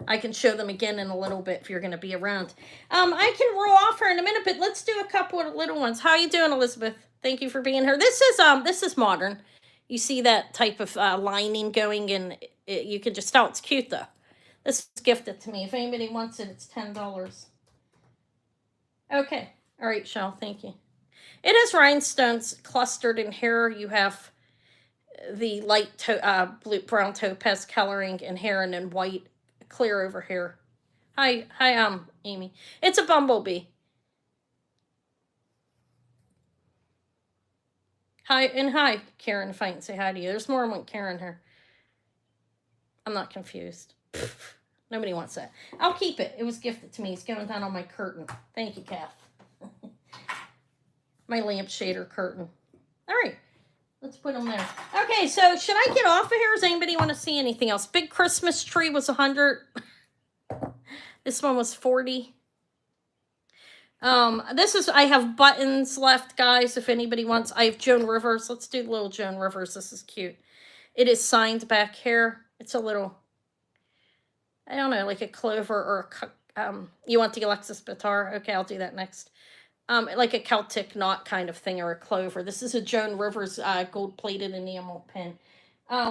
I can show them again in a little bit if you're going to be around. I can roll off her in a minute, but let's do a couple of little ones. How you doing, Elizabeth? Thank you for being here. This is modern. You see that type of lining going, and you can just tell it's cute, though. This is gifted to me. If anybody wants it, it's $10. Okay. All right, Shell. Thank you. It has rhinestones clustered in here. You have the light blue, brown topaz coloring in here, and then white clear over here. Hi, Amy. It's a bumblebee. Hi, Karen, if I can say hi to you. There's more than one Karen here. I'm not confused. Nobody wants that. I'll keep it. It was gifted to me. It's going down on my curtain. Thank you, Kath. My lampshader curtain. All right. Let's put them there. Okay, so should I get off of here? Does anybody want to see anything else? Big Christmas tree was 100. This one was 40. I have buttons left, guys, if anybody wants. I have Joan Rivers. Let's do little Joan Rivers. This is cute. It is signed back here. It's a little, I don't know, like a clover or a, you want the Alexis Bitar? Okay, I'll do that next. Like a Celtic knot kind of thing, or a clover. This is a Joan Rivers gold-plated enamel pin.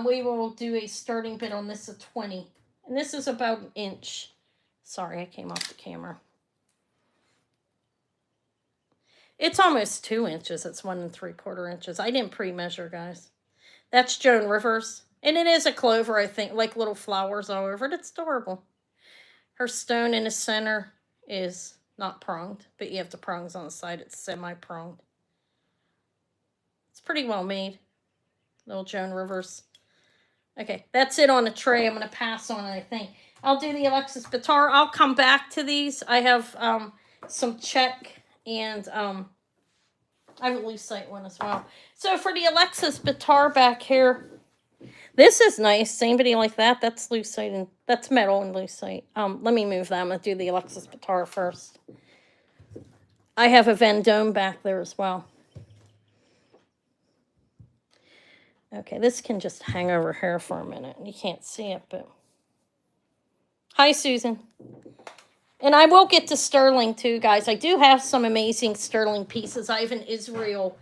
We will do a starting bid on this of 20. And this is about an inch. Sorry, I came off the camera. It's almost 2 inches. It's 1 3/4 inches. I didn't pre-measure, guys. That's Joan Rivers. And it is a clover, I think, like little flowers all over it. It's adorable. Her stone in the center is not pronged, but you have the prongs on the side. It's semi-pronged. It's pretty well made. Little Joan Rivers. Okay, that's it on the tray. I'm going to pass on it, I think. I'll do the Alexis Bitar. I'll come back to these. I have some check and I have a lucite one as well. So for the Alexis Bitar back here, this is nice. Anybody like that? That's lucite and that's metal and lucite. Let me move that. I'm going to do the Alexis Bitar first. I have a Vendome back there as well. Okay, this can just hang over here for a minute. You can't see it, but... Hi, Susan. And I will get to sterling, too, guys. I do have some amazing sterling pieces. I have an Israel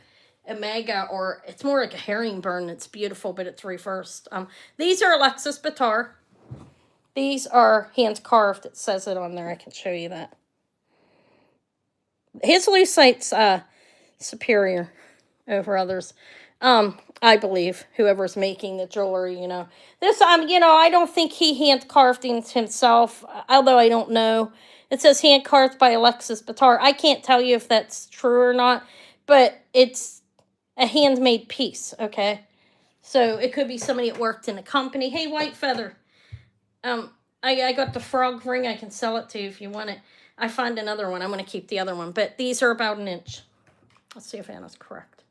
Omega, or it's more like a herringbone. It's beautiful, but it's reversed. These are Alexis Bitar. These are hand-carved. It says it on there. I can show you that. His lucite's superior over others. I believe, whoever's making the jewelry, you know. This, I don't think he hand-carved it himself, although I don't know. It says hand-carved by Alexis Bitar. I can't tell you if that's true or not, but it's a handmade piece, okay? So it could be somebody that worked in a company. Hey, White Feather. I got the frog ring. I can sell it to you if you want it. I find another one. I'm going to keep the other one, but these are about an inch. Let's see if Anna's correct.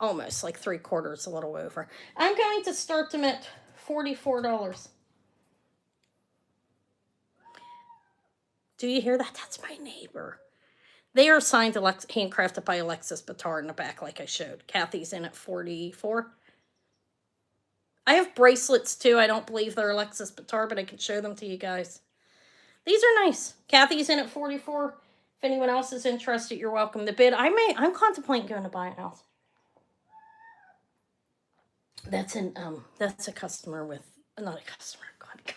Almost like 3/4, a little over. I'm going to start them at $44. Do you hear that? That's my neighbor. They are signed handcrafted by Alexis Bitar in the back, like I showed. Kathy's in at 44. I have bracelets too. I don't believe they're Alexis Bitar, but I can show them to you guys. These are nice. Kathy's in at 44. If anyone else is interested, you're welcome to bid. I'm contemplating going to buy a house. That's a customer with not a customer,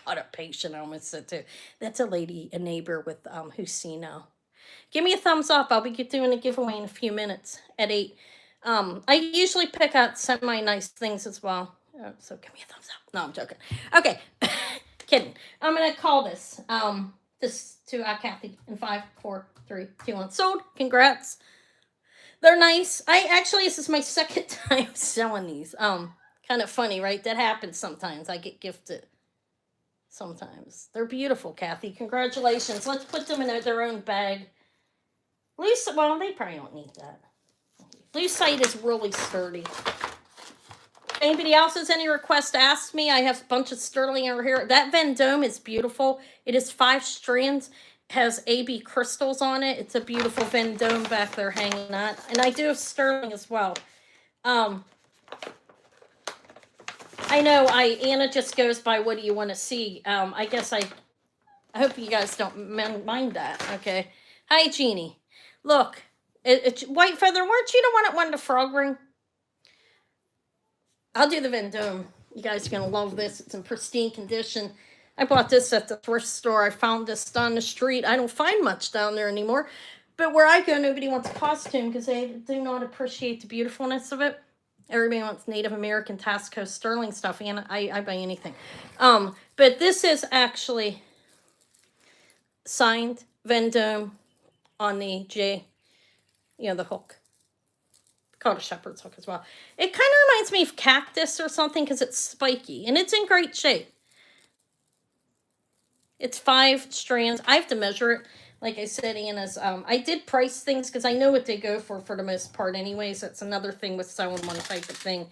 God, a patient, I almost said too. That's a lady, a neighbor with Husino. Give me a thumbs up. I'll be doing a giveaway in a few minutes at 8. I usually pick out semi-nice things as well. So give me a thumbs up. No, I'm joking. Okay. Kidding. I'm going to call this to Kathy in 5, 4, 3, 2, 1. Sold. Congrats. They're nice. This is my second time selling these. Kind of funny, right? That happens sometimes. I get gifted sometimes. They're beautiful, Kathy. Congratulations. Let's put them in their own bag. Well, they probably don't need that. Lucite is really sturdy. If anybody else has any requests, ask me. I have a bunch of sterling over here. That Vendome is beautiful. It is 5 strands. Has AB crystals on it. It's a beautiful Vendome back there hanging on. And I do have sterling as well. I know Anna just goes by what do you want to see. I guess I hope you guys don't mind that. Okay. Hi, Jeannie. Look, White Feather, weren't you the one that wanted a frog ring? I'll do the Vendome. You guys are going to love this. It's in pristine condition. I bought this at the thrift store. I found this down the street. I don't find much down there anymore. But where I go, nobody wants a costume because they do not appreciate the beautifulness of it. Everybody wants Native American Tasco sterling stuff, and I buy anything. But this is actually signed Vendome on the the hook. Called a shepherd's hook as well. It kind of reminds me of cactus or something because it's spiky, and it's in great shape. It's 5 strands. I have to measure it. Like I said, Anna's, I did price things because I know what they go for the most part anyways. That's another thing with selling one type of thing.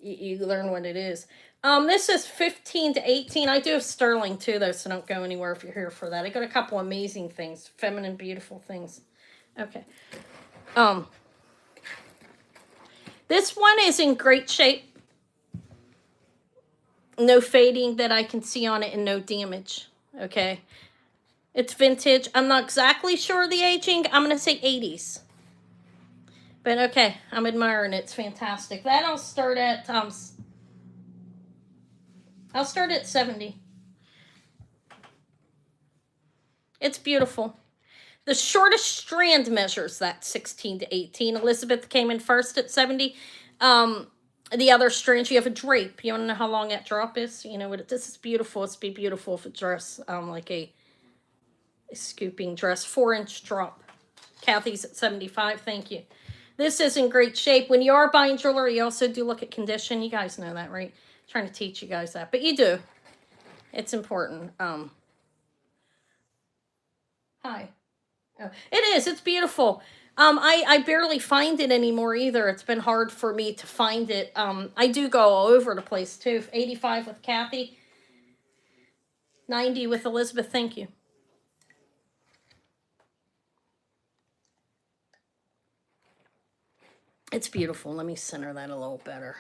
You learn what it is. This is 15 to 18. I do have sterling too, though, so don't go anywhere if you're here for that. I got a couple amazing things. Feminine, beautiful things. Okay. This one is in great shape. No fading that I can see on it and no damage. Okay. It's vintage. I'm not exactly sure of the aging. I'm going to say 80s. But okay, I'm admiring it. It's fantastic. That I'll start at 70. It's beautiful. The shortest strand measures that 16 to 18. Elizabeth came in first at 70. The other strands, you have a drape. You want to know how long that drop is? You know what? This is beautiful. It's be beautiful if a dress, like a scooping dress, 4-inch drop. Kathy's at 75. Thank you. This is in great shape. When you are buying jewelry, you also do look at condition. You guys know that, right? I'm trying to teach you guys that, but you do. It's important. Hi. Oh, it is. It's beautiful. I barely find it anymore either. It's been hard for me to find it. I do go all over the place too. 85 with Kathy. 90 with Elizabeth. Thank you. It's beautiful. Let me center that a little better.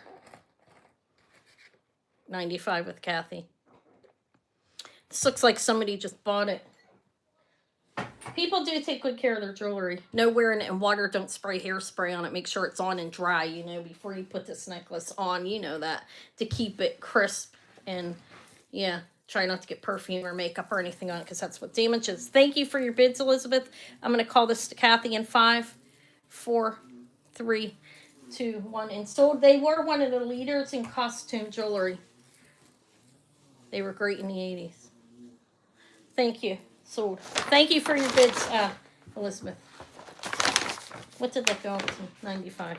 95 with Kathy. This looks like somebody just bought it. People do take good care of their jewelry. No wearing it in water. Don't spray hairspray on it. Make sure it's on and dry, before you put this necklace on, that, to keep it crisp. And, yeah, try not to get perfume or makeup or anything on it because that's what damages. Thank you for your bids, Elizabeth. I'm going to call this to Kathy in 5, 4, 3, 2, 1. And sold. They were one of the leaders in costume jewelry. They were great in the 80s. Thank you. Sold. Thank you for your bids, Elizabeth. What did that go up to? 95.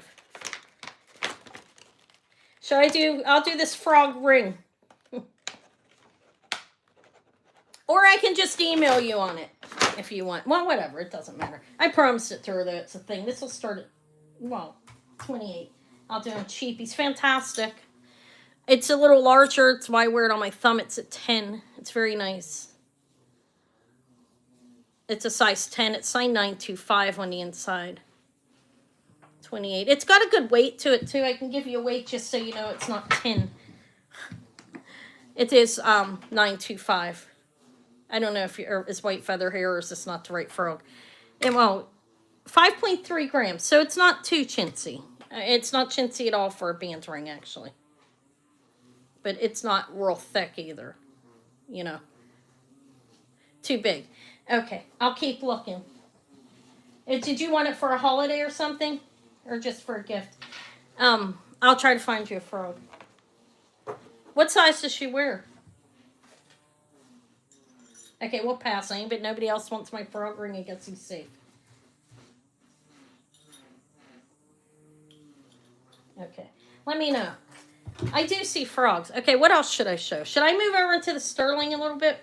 I'll do this frog ring. Or I can just email you on it if you want. Well, whatever. It doesn't matter. I promised it to her that it's a thing. This will start at, 28. I'll do it cheap. He's fantastic. It's a little larger. It's why I wear it on my thumb. It's a 10. It's very nice. It's a size 10. It's signed 925 on the inside. 28. It's got a good weight to it, too. I can give you a weight just so you know it's not 10. It is 925. I don't know if is white feather hair or is this not the right frog. And 5.3 grams. So it's not too chintzy. It's not chintzy at all for a band ring, actually. but it's not real thick either. You know, too big. Okay, I'll keep looking. Did you want it for a holiday or something? Or just for a gift? I'll try to find you a frog. What size does she wear? Okay, we'll pass. But nobody else wants my frog ring. I guess he's safe. Okay, let me know. I do see frogs. Okay, what else should I show? Should I move over into the sterling a little bit?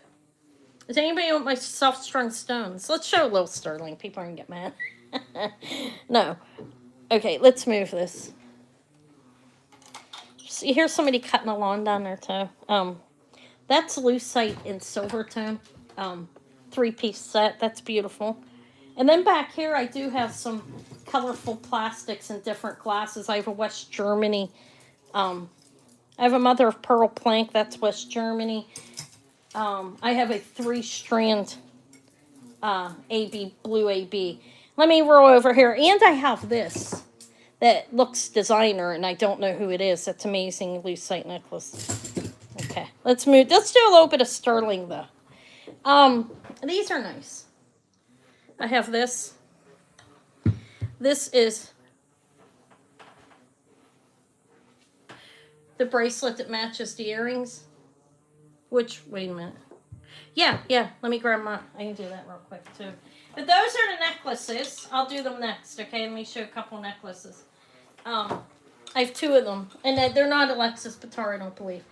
Does anybody want my soft strung stones? Let's show a little sterling. People aren't gonna get mad. No. Okay, let's move this. See, here's somebody cutting a lawn down there too. That's lucite in silver tone. 3-piece set. That's beautiful. And then back here, I do have some colorful plastics in different glasses. I have a West Germany. I have a mother of pearl plank. That's West Germany. I have a 3-strand AB, blue AB. Let me roll over here. And I have this that looks designer, and I don't know who it is. That's amazing lucite necklace. Okay, let's move. Let's do a little bit of sterling, though. These are nice. I have this. This is the bracelet that matches the earrings. Which, wait a minute. Yeah, let me grab my, I can do that real quick, too. But those are the necklaces. I'll do them next, okay? Let me show a couple necklaces. I have 2 of them. And they're not Alexis Pitar, I don't believe.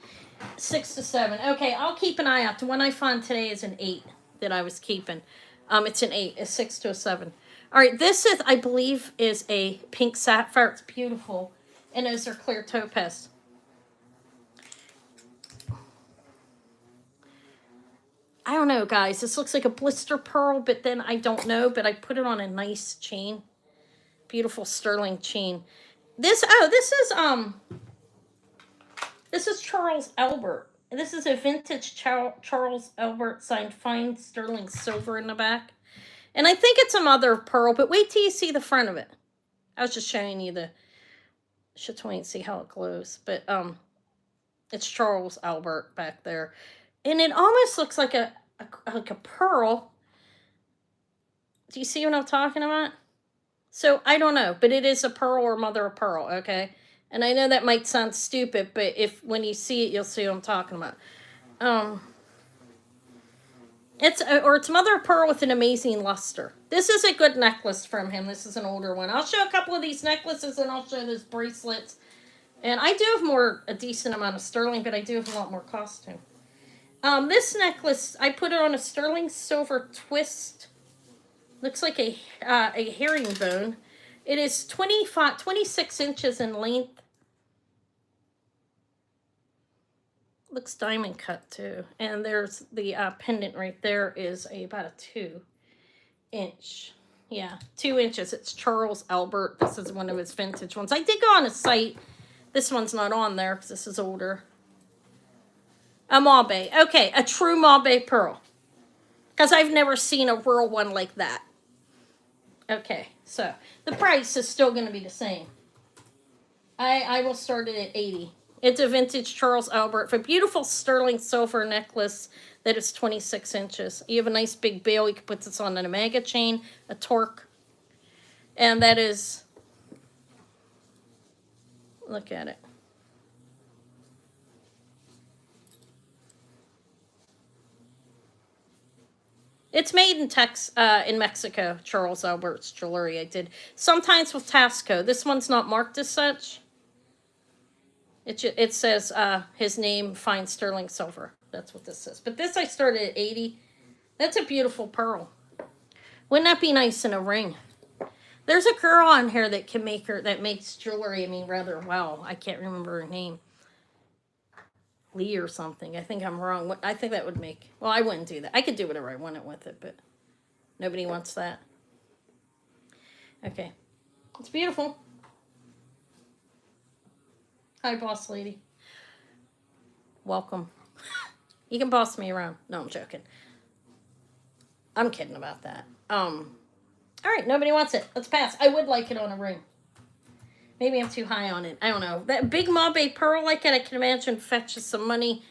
6 to 7. Okay, I'll keep an eye out. The one I found today is an 8 that I was keeping. It's an 8, a 6 to a 7. All right, this is, I believe, is a pink sapphire. It's beautiful. And those are clear topaz. I don't know, guys. This looks like a blister pearl, but then I don't know. But I put it on a nice chain. Beautiful sterling chain. This is Charles Albert. This is a vintage Charles Albert signed fine sterling silver in the back. And I think it's a mother of pearl, but wait till you see the front of it. I was just showing you the chatouille and see how it glows. But it's Charles Albert back there. And it almost looks like a pearl. Do you see what I'm talking about? So I don't know, but it is a pearl or mother of pearl, okay? And I know that might sound stupid, but when you see it, you'll see what I'm talking about. It's mother of pearl with an amazing luster. This is a good necklace from him. This is an older one. I'll show a couple of these necklaces, and I'll show those bracelets. And I do have a decent amount of sterling, but I do have a lot more costume. This necklace, I put it on a sterling silver twist. Looks like a herringbone. It is 26 inches in length. Looks diamond cut too. And there's the pendant right there is about a 2-inch. Yeah, 2 inches. It's Charles Albert. This is one of his vintage ones. I did go on his site. This one's not on there because this is older. A Mabe. Okay, a true Mabe pearl. Because I've never seen a real one like that. Okay, so the price is still going to be the same. I will start it at $80. It's a vintage Charles Albert. A beautiful sterling silver necklace that is 26 inches. You have a nice big bail. You can put this on an Omega chain, a torque. And that is, look at it. It's made in Mexico, Charles Albert's jewelry. I did sometimes with Tasco. This one's not marked as such. It says his name, fine sterling silver. That's what this says. But this I started at 80. That's a beautiful pearl. Wouldn't that be nice in a ring? There's a girl on here that makes jewelry. I mean, rather well. I can't remember her name. Lee or something. I think I'm wrong. I think that would make... Well, I wouldn't do that. I could do whatever I wanted with it, but nobody wants that. Okay. It's beautiful. Hi, boss lady. Welcome. You can boss me around. No, I'm joking. I'm kidding about that. All right, nobody wants it. Let's pass. I would like it on a ring. Maybe I'm too high on it. I don't know. That big Mabe pearl like it, I can imagine fetches some money.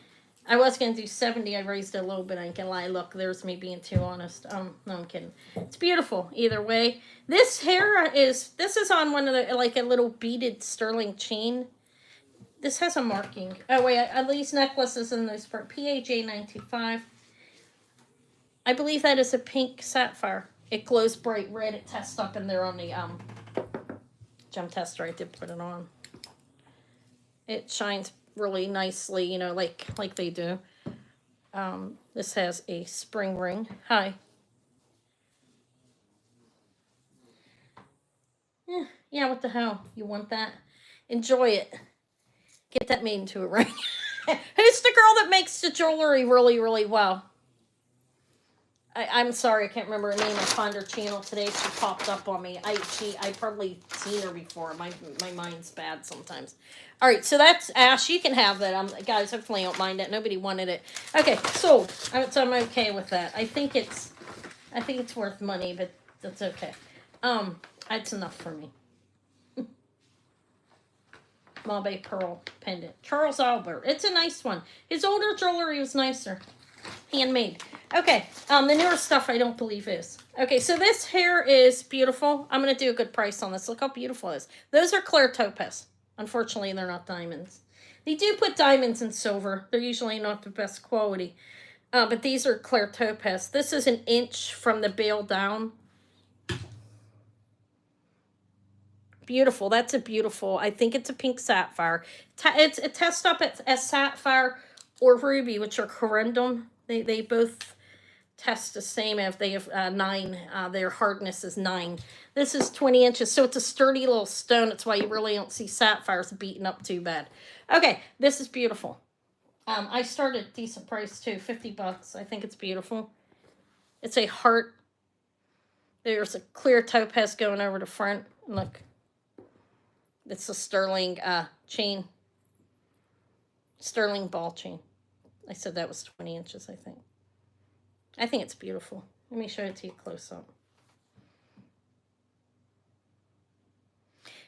I was going to do 70. I raised it a little bit. I can lie. Look, there's me being too honest. No, I'm kidding. It's beautiful either way. This this is on one of the, like a little beaded sterling chain. This has a marking. Oh, wait, these necklaces in this part. PAJ925. I believe that is a pink sapphire. It glows bright red. It tests up in there on the gem tester. I did put it on. It shines really nicely, you know, like they do. This has a spring ring. Hi. Yeah, what the hell? You want that? Enjoy it. Get that made into a ring. Who's the girl that makes the jewelry really, really well? I'm sorry, I can't remember her name. I found her channel today. She popped up on me. I probably seen her before. My mind's bad sometimes. All right, so that's Ash. You can have that. Guys, hopefully you don't mind it. Nobody wanted it. Okay, sold. So I'm okay with that. I think it's worth money, but that's okay. That's enough for me. Mabe pearl pendant. Charles Albert. It's a nice one. His older jewelry was nicer. Handmade. Okay, the newer stuff I don't believe is. Okay, so this hair is beautiful. I'm going to do a good price on this. Look how beautiful it is. Those are clear topaz. Unfortunately, they're not diamonds. They do put diamonds in silver. They're usually not the best quality. But these are clear topaz. This is an inch from the bail down. Beautiful. That's a beautiful. I think it's a pink sapphire. It's a test up as sapphire or ruby, which are corundum. They both test the same if they have 9. Their hardness is 9. This is 20 inches, so it's a sturdy little stone. That's why you really don't see sapphires beaten up too bad. Okay, this is beautiful. I started decent price too, $50. I think it's beautiful. It's a heart. There's a clear topaz going over the front. Look. It's a sterling chain. Sterling ball chain. I said that was 20 inches, I think. I think it's beautiful. Let me show it to you close up.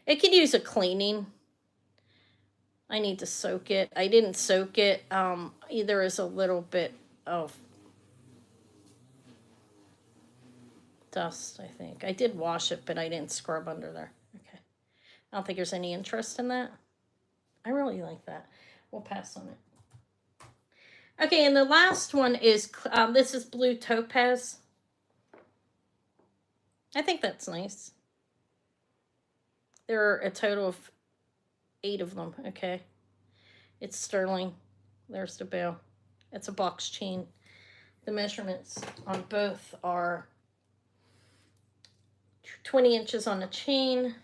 It could use a cleaning. I need to soak it. I didn't soak it. There is a little bit of dust, I think. I did wash it, but I didn't scrub under there. Okay. I don't think there's any interest in that. I really like that. We'll pass on it. Okay, and the last one is, this is blue topaz. I think that's nice. There are a total of 8 of them, okay. It's sterling. There's the bail. It's a box chain. The measurements on both are 20 inches on the chain.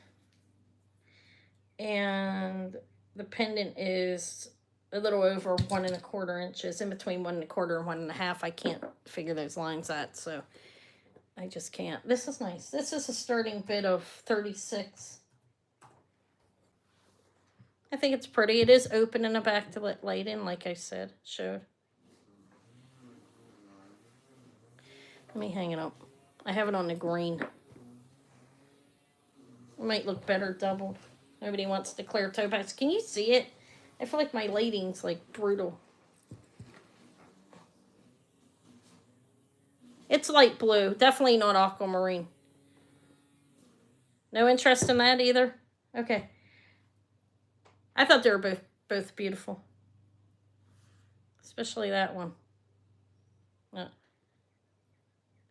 And the pendant is a little over 1 1/4 inches, in between 1 1/4 and 1 1/2. I can't figure those lines out, so I just can't. This is nice. This is a starting bid of 36. I think it's pretty. It is open in the back to let light in, like I showed. Let me hang it up. I have it on the green. It might look better doubled. Nobody wants the clear topaz. Can you see it? I feel like my lighting's like brutal. It's light blue. Definitely not aquamarine. No interest in that either? Okay. I thought they were both beautiful. Especially that one.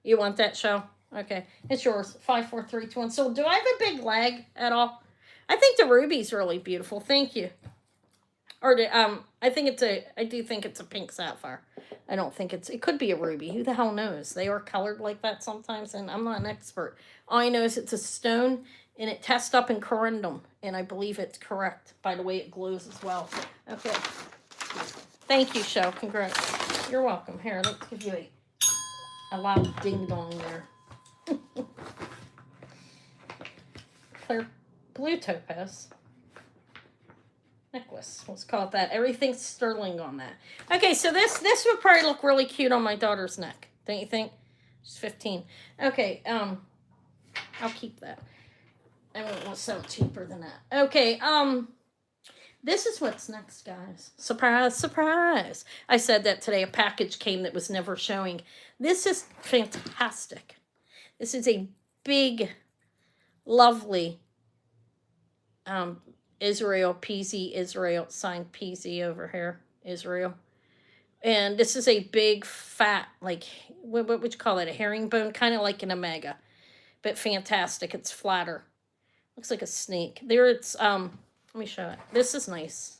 You want that, show? Okay. It's yours. 5, 4, 3, 2, 1. So do I have a big leg at all? I think the ruby's really beautiful. Thank you. Or I do think it's a pink sapphire. I don't think it could be a ruby. Who the hell knows? They are colored like that sometimes, and I'm not an expert. All I know is it's a stone, and it tests up in corundum, and I believe it's correct by the way it glows as well. Okay. Thank you, show. Congrats. You're welcome. Here, let's give you a loud ding-dong there. Clear blue topaz necklace. Let's call it that. Everything's sterling on that. Okay, so this would probably look really cute on my daughter's neck. Don't you think? She's 15. Okay, I'll keep that. I won't want to sell cheaper than that. Okay, this is what's next, guys. Surprise, surprise. I said that today. A package came that was never showing. This is fantastic. This is a big, lovely Israel, PZ Israel, signed PZ over here, Israel. And this is a big, fat, like, what would you call it? A herringbone, kind of like an omega, but fantastic. It's flatter. Looks like a snake. There it's, let me show it. This is nice.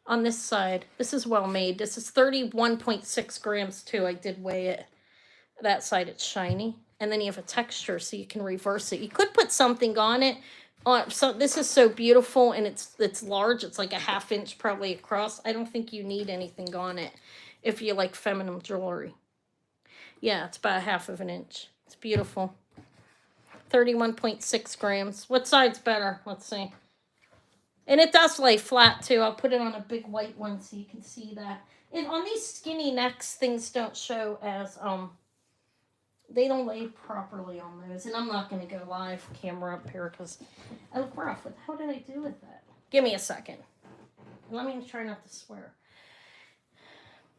On this side, this is well made. This is 31.6 grams too. I did weigh it. That side, it's shiny. And then you have a texture, so you can reverse it. You could put something on it. So this is so beautiful, and it's large. It's like a 1/2 inch probably across. I don't think you need anything on it if you like feminine jewelry. Yeah, it's about 1/2 of an inch. It's beautiful. 31.6 grams. What side's better? Let's see. And it does lay flat too. I'll put it on a big white one so you can see that. And on these skinny necks, things don't show as they don't lay properly on those. And I'm not going to go live camera up here because I look rough. How did I do with that? Give me a second. Let me try not to swear.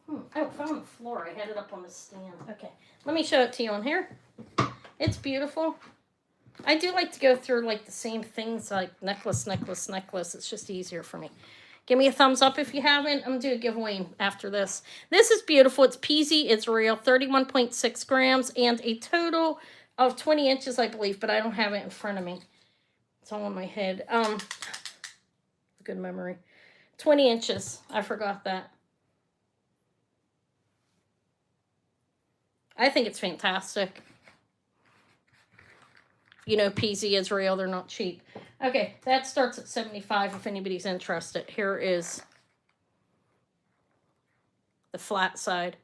Oh, it fell on the floor. I had it up on the stand. Okay. Let me show it to you on here. It's beautiful. I do like to go through like the same things, like necklace, necklace, necklace. It's just easier for me. Give me a thumbs up if you haven't. I'm going to do a giveaway after this. This is beautiful. It's PZ Israel, 31.6 grams, and a total of 20 inches, I believe, but I don't have it in front of me. It's all in my head. Good memory. 20 inches. I forgot that. I think it's fantastic. You know, PZ Israel, they're not cheap. Okay, that starts at $75 if anybody's interested. Here is the flat side.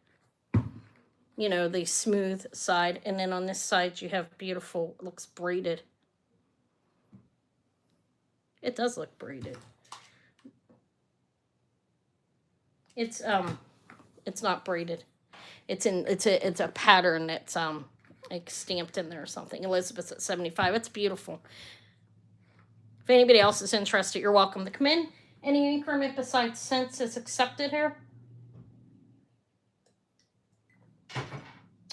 You know, the smooth side. And then on this side, you have beautiful, it looks braided. It does look braided. It's not braided. It's a pattern that's like stamped in there or something. Elizabeth's at 75. It's beautiful. If anybody else is interested, you're welcome to come in. Any increment besides cents is accepted here.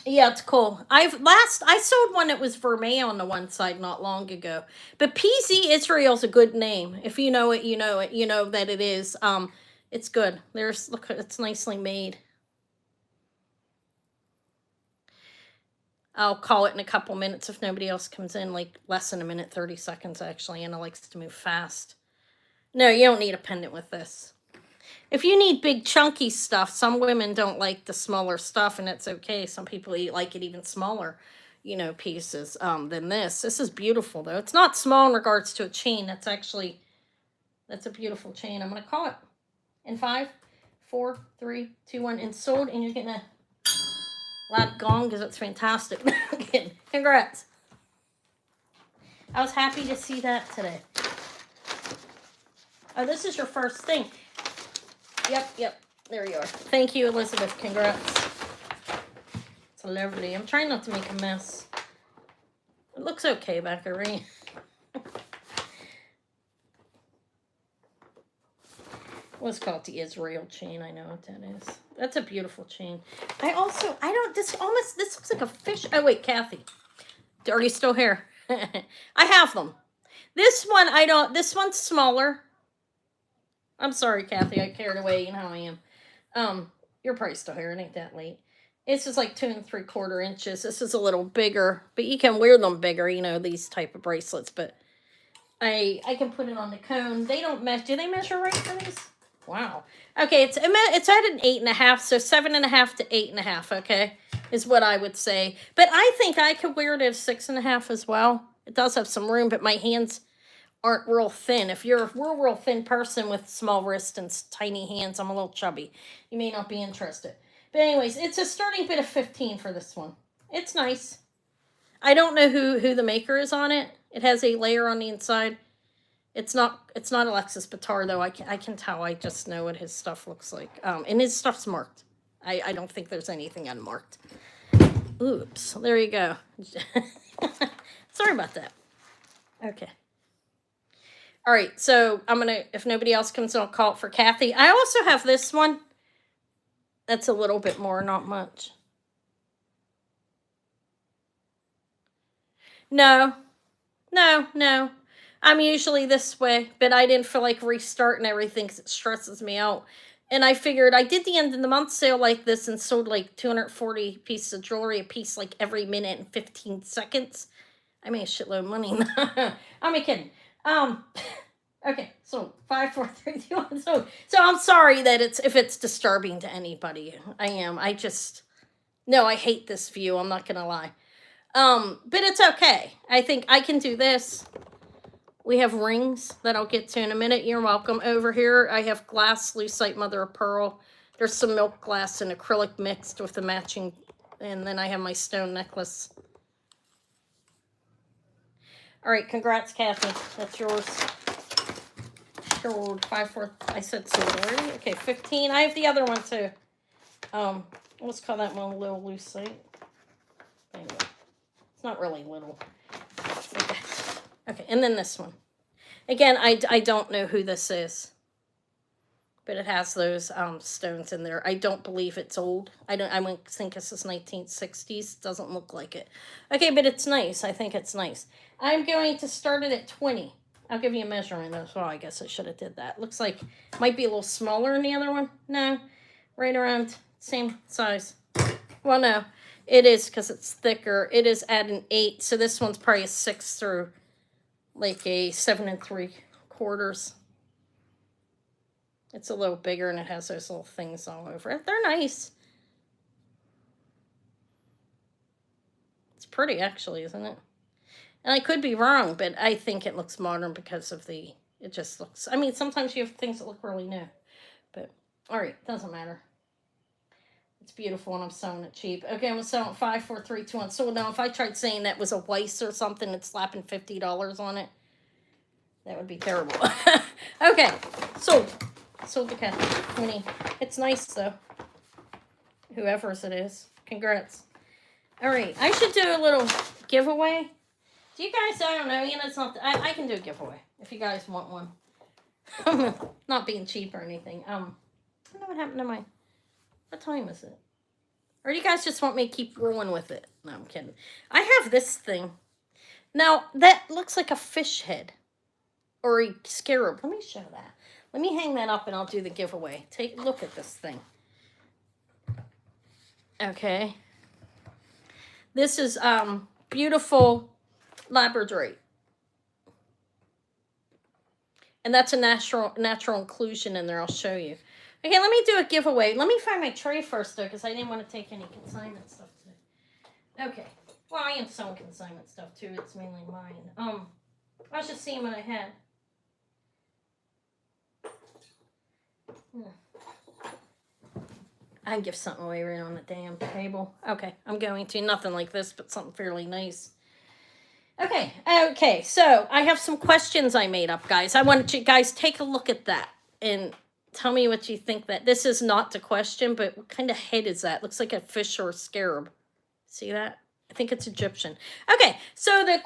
Yeah, it's cool. I sold one that was vermeil on the one side not long ago. But PZ Israel's a good name. If you know it, you know it. You know that it is. It's good. Look, it's nicely made. I'll call it in a couple minutes if nobody else comes in, like less than a minute, 30 seconds actually. Anna likes to move fast. No, you don't need a pendant with this. If you need big chunky stuff, some women don't like the smaller stuff, and it's okay. Some people like it even smaller, you know, pieces than this. This is beautiful though. It's not small in regards to a chain. That's a beautiful chain. I'm gonna call it in 5, 4, 3, 2, 1, and sold, and you're getting a loud gong because it's fantastic. Congrats. I was happy to see that today. Oh, this is your first thing. Yep. There you are. Thank you, Elizabeth. Congrats. It's lovely. I'm trying not to make a mess. It looks okay back there, right? What's called the Israel chain. I know what that is. That's a beautiful chain. This looks like a fish. Oh, wait, Kathy. Are you still here? I have them. This one's smaller. I'm sorry, Kathy. I carried away. You know how I am. You're probably still here. It ain't that late. This is like 2 3/4 inches. This is a little bigger, but you can wear them bigger, you know, these type of bracelets. But I can put it on the cone. They don't measure. Do they measure right for these? Wow. Okay, it's at an 8.5, so 7.5 to 8.5. Okay, is what I would say. But I think I could wear it at 6.5 as well. It does have some room, but my hands aren't real thin. If you're a real thin person with small wrists and tiny hands, I'm a little chubby. You may not be interested. But anyways, it's a starting bid of 15 for this one. It's nice. I don't know who the maker is on it. It has a layer on the inside. It's not Alexis Bitar though. I can tell. I just know what his stuff looks like. And his stuff's marked. I don't think there's anything unmarked. Oops. There you go. Sorry about that. Okay. All right, so I'm gonna, if nobody else comes, I'll call it for Kathy. I also have this one. That's a little bit more, not much. No, no. I'm usually this way, but I didn't feel like restarting everything because it stresses me out. And I figured I did the end of the month sale like this and sold like 240 pieces of jewelry a piece like every minute and 15 seconds. I made a shitload of money. I'm kidding. Um, okay, so 5, 4, 3, 2, 1. So I'm sorry that if it's disturbing to anybody. I am. I just no. I hate this view. I'm not gonna lie. But it's okay. I think I can do this. We have rings that I'll get to in a minute. You're welcome. Over here, I have glass, lucite, mother of pearl. There's some milk glass and acrylic mixed with the matching. And then I have my stone necklace. All right, congrats, Kathy. That's yours. Sure, 5, 4. I said so already. Okay, 15. I have the other one too. Let's call that one a little lucite. Anyway, it's not really little. Okay. Okay, and then this one. Again, I don't know who this is, but it has those stones in there. I don't believe it's old. I wouldn't think this is 1960s. Doesn't look like it. Okay, but it's nice. I think it's nice. I'm going to start it at 20. I'll give you a measurement as well. I guess I should have did that. Looks like might be a little smaller than the other one. No, right around same size. Well, no, it is because it's thicker. It is at an 8, so this one's probably a 6 through like a 7 3/4. It's a little bigger and it has those little things all over it. They're nice. It's pretty actually, isn't it? And I could be wrong, but I think it looks modern because of it just looks, I mean, sometimes you have things that look really new, but all right, doesn't matter. It's beautiful and I'm selling it cheap. Okay, I'm selling 5, 4, 3, 2, 1. So now if I tried saying that was a Weiss or something and slapping $50 on it, that would be terrible. Okay, sold the cat. 20. It's nice though. Whoever's it is. Congrats. All right, I should do a little giveaway. Do you guys, I don't know, you know, it's not, I can do a giveaway if you guys want one. Not being cheap or anything. I don't know what happened to what time is it? Or do you guys just want me to keep rolling with it? No, I'm kidding. I have this thing. Now, that looks like a fish head. Or a scarab. Let me show that. Let me hang that up and I'll do the giveaway. Take a look at this thing. Okay. This is beautiful labradorite. And that's a natural inclusion in there. I'll show you. Okay, let me do a giveaway. Let me find my tray first, though, because I didn't want to take any consignment stuff today. Okay. Well, I am selling consignment stuff, too. It's mainly mine. I was just seeing what I had. I can give something away right on the damn table. Okay, I'm going to. Nothing like this, but something fairly nice. Okay, so I have some questions I made up, guys. I want you guys take a look at that and tell me what you think. That this is not the question, but what kind of head is that? Looks like a fish or a scarab. See that? I think it's Egyptian. Okay, so the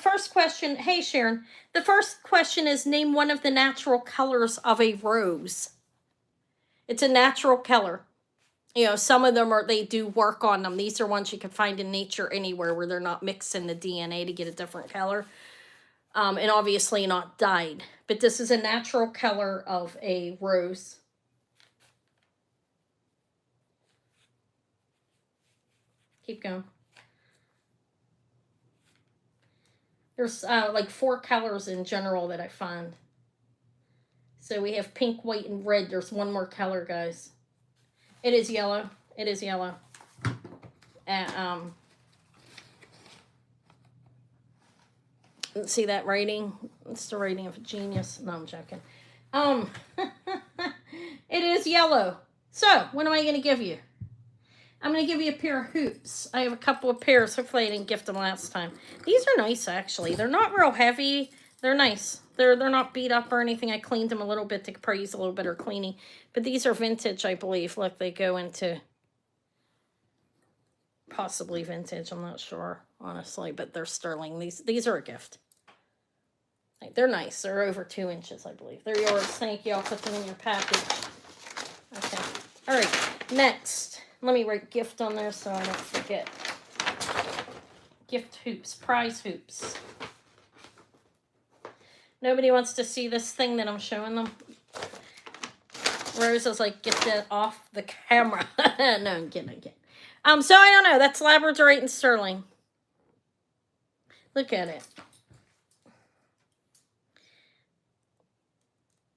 first question, hey Sharon, the first question is name one of the natural colors of a rose. It's a natural color. You know, some of them they do work on them. These are ones you can find in nature anywhere where they're not mixing the DNA to get a different color. And obviously not dyed. But this is a natural color of a rose. Keep going. There's like 4 colors in general that I find. So we have pink, white, and red. There's one more color, guys. It is yellow. It is yellow. See that writing? It's the writing of a genius. No, I'm joking. It is yellow. So, what am I going to give you? I'm going to give you a pair of hoops. I have a couple of pairs. Hopefully I didn't gift them last time. These are nice, actually. They're not real heavy. They're nice. They're not beat up or anything. I cleaned them a little bit. They could probably use a little better cleaning. But these are vintage, I believe. Look, they go into... possibly vintage. I'm not sure, honestly, but they're sterling. These are a gift. Like, they're nice. They're over 2 inches, I believe. They're yours. Thank you. I'll put them in your package. Okay. All right. Next, let me write gift on there so I don't forget. Gift hoops. Prize hoops. Nobody wants to see this thing that I'm showing them. Rose is like, get that off the camera. No, I'm kidding. So I don't know. That's Labradorite and sterling. Look at it.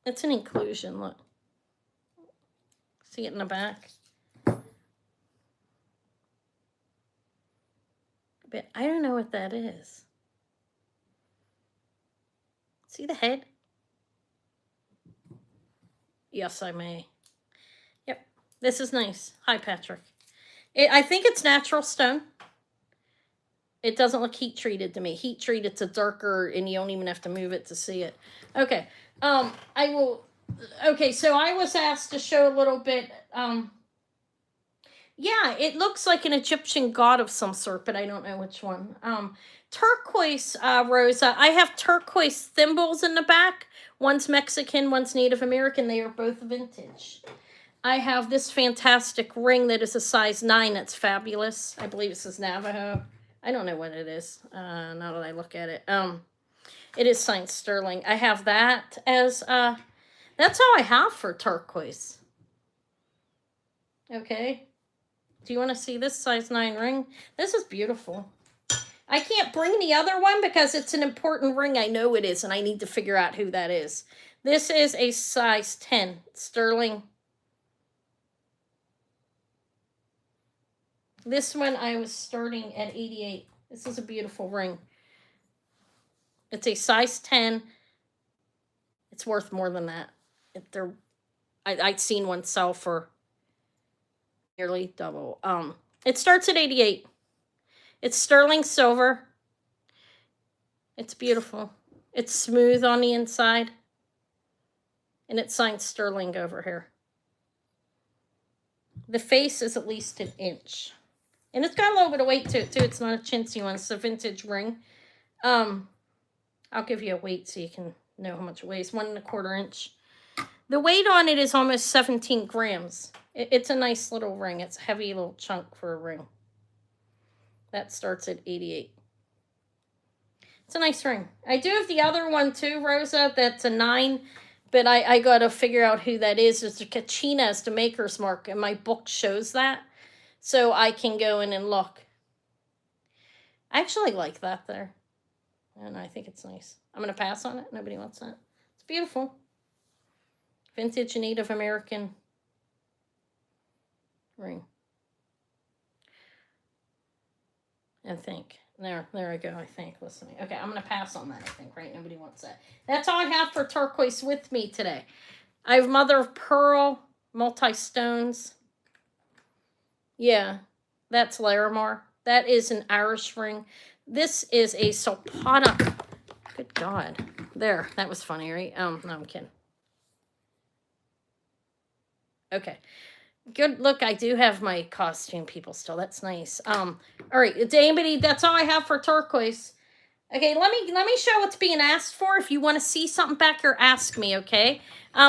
It's an inclusion, look. See it in the back? But I don't know what that is. See the head? Yes, I may. Yep, this is nice. Hi, Patrick. I think it's natural stone. It doesn't look heat treated to me. Heat treated, it's a darker, and you don't even have to move it to see it. Okay. I will. Okay, so I was asked to show a little bit. Yeah, it looks like an Egyptian god of some sort, but I don't know which one. Turquoise, Rosa. I have turquoise thimbles in the back. One's Mexican, one's Native American. They are both vintage. I have this fantastic ring that is a size 9. That's fabulous. I believe it says Navajo. I don't know what it is. Now that I look at it. It is signed sterling. I have that as, that's all I have for turquoise. Okay. Do you want to see this size 9 ring? This is beautiful. I can't bring the other one because it's an important ring. I know it is, and I need to figure out who that is. This is a size 10 sterling. This one I was starting at 88. This is a beautiful ring. It's a size 10. It's worth more than that. I'd seen one sell for nearly double. It starts at 88. It's sterling silver. It's beautiful. It's smooth on the inside. And it's signed sterling over here. The face is at least 1 inch. And it's got a little bit of weight to it, too. It's not a chintzy one. It's a vintage ring. I'll give you a weight so you can know how much it weighs. 1 1/4 inch. The weight on it is almost 17 grams. It's a nice little ring. It's a heavy little chunk for a ring. That starts at 88. It's a nice ring. I do have the other one too, Rosa. That's a 9. But I got to figure out who that is. It's a Kachina as the maker's mark. And my book shows that. So I can go in and look. I actually like that there. And I think it's nice. I'm going to pass on it. Nobody wants that. It's beautiful. Vintage Native American ring. I think. There I go, I think. Listening. Okay, I'm going to pass on that, I think, right? Nobody wants that. That's all I have for turquoise with me today. I have mother of pearl, multi-stones. Yeah, that's Larimar. That is an Irish ring. This is a Sulpana. Good God. There, that was funny, right? No, I'm kidding. Okay. Good. Look, I do have my costume people still. That's nice. All right, anybody, that's all I have for turquoise. Okay, let me show what's being asked for. If you want to see something back here, ask me, okay?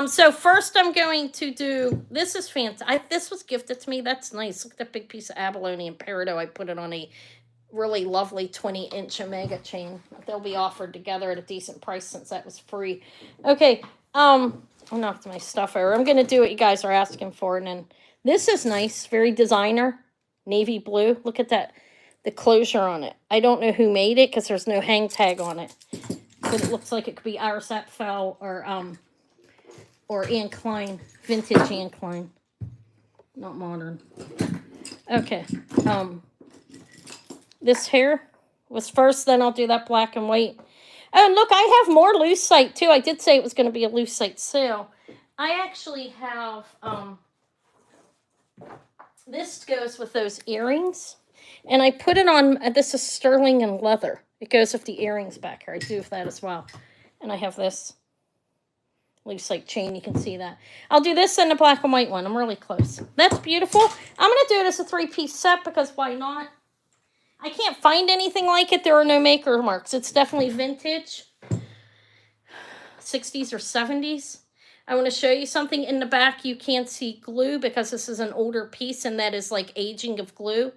So first I'm going to do, this is fantastic. This was gifted to me. That's nice. Look at that big piece of abalone and peridot. I put it on a really lovely 20-inch Omega chain. They'll be offered together at a decent price since that was free. Okay, I knocked my stuff over. I'm going to do what you guys are asking for. And then this is nice. Very designer. Navy blue. Look at that. The closure on it. I don't know who made it because there's no hang tag on it. But it looks like it could be Iris Apfel or Anne Klein. Vintage Anne Klein. Not modern. Okay. This here was first, then I'll do that black and white. Oh, and look, I have more lucite, too. I did say it was going to be a lucite sale. I actually have, this goes with those earrings. And I put it on, this is sterling and leather. It goes with the earrings back here. I do have that as well. And I have this. Lucite chain. You can see that. I'll do this and the black and white one. I'm really close. That's beautiful. I'm going to do it as a 3-piece set because why not? I can't find anything like it. There are no maker marks. It's definitely vintage. 60s or 70s. I want to show you something in the back. You can't see glue because this is an older piece and that is like aging of glue.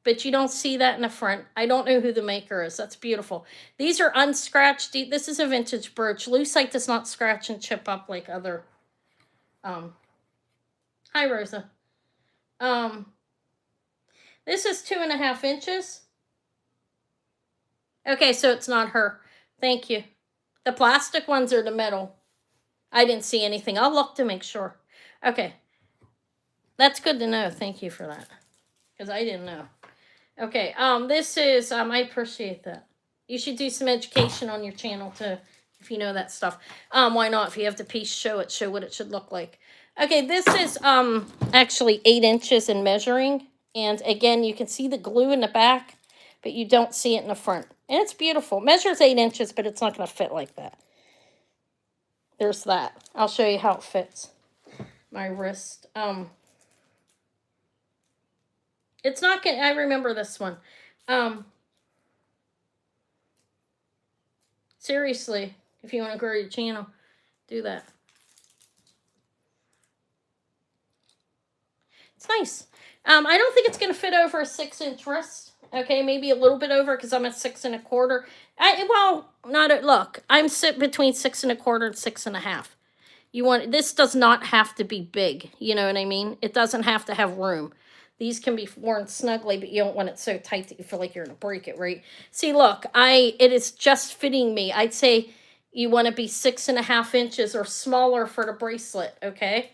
But you don't see that in the front. I don't know who the maker is. That's beautiful. These are unscratched. This is a vintage brooch. Lucite does not scratch and chip up like other. Hi, Rosa. This is 2.5 inches. Okay, so it's not her. Thank you. The plastic ones are the metal. I didn't see anything. I'll look to make sure. Okay. That's good to know. Thank you for that. Because I didn't know. Okay, this is, I appreciate that. You should do some education on your channel too, if you know that stuff. Why not? If you have the piece, show what it should look like. Okay, this is, actually 8 inches in measuring. And again, you can see the glue in the back, but you don't see it in the front. And it's beautiful. Measures 8 inches, but it's not going to fit like that. There's that. I'll show you how it fits. My wrist. It's not going to, I remember this one. Seriously, if you want to grow your channel, do that. It's nice. I don't think it's going to fit over a 6-inch wrist. Okay, maybe a little bit over because I'm at 6 1/4. Look, I'm sit between 6 1/4 and 6.5. This does not have to be big. You know what I mean? It doesn't have to have room. These can be worn snugly, but you don't want it so tight that you feel like you're going to break it, right? See, look, it is just fitting me. I'd say you want to be 6.5 inches or smaller for the bracelet, okay?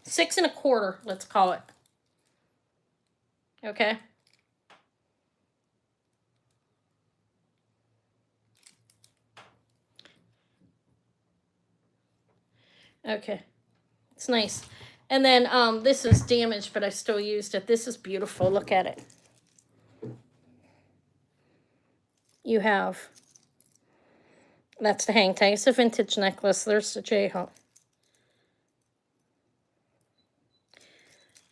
6 1/4, let's call it. Okay? Okay. It's nice. And then this is damaged, but I still used it. This is beautiful. Look at it. You have, that's the hang tag. It's a vintage necklace. There's the J-hook.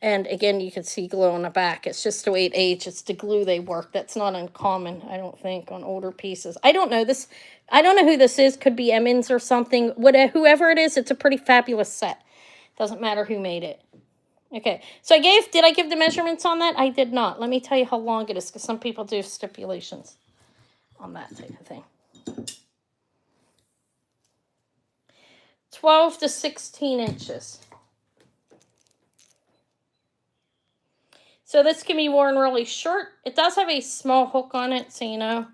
And again, you can see glue on the back. It's just the way it aged. It's the glue they work. That's not uncommon, I don't think, on older pieces. I don't know this. I don't know who this is. Could be Emmons or something. Whoever it is, it's a pretty fabulous set. Doesn't matter who made it. Okay, so did I give the measurements on that? I did not. Let me tell you how long it is, because some people do stipulations on that type of thing. 12 to 16 inches. So this can be worn really short. It does have a small hook on it, so you know.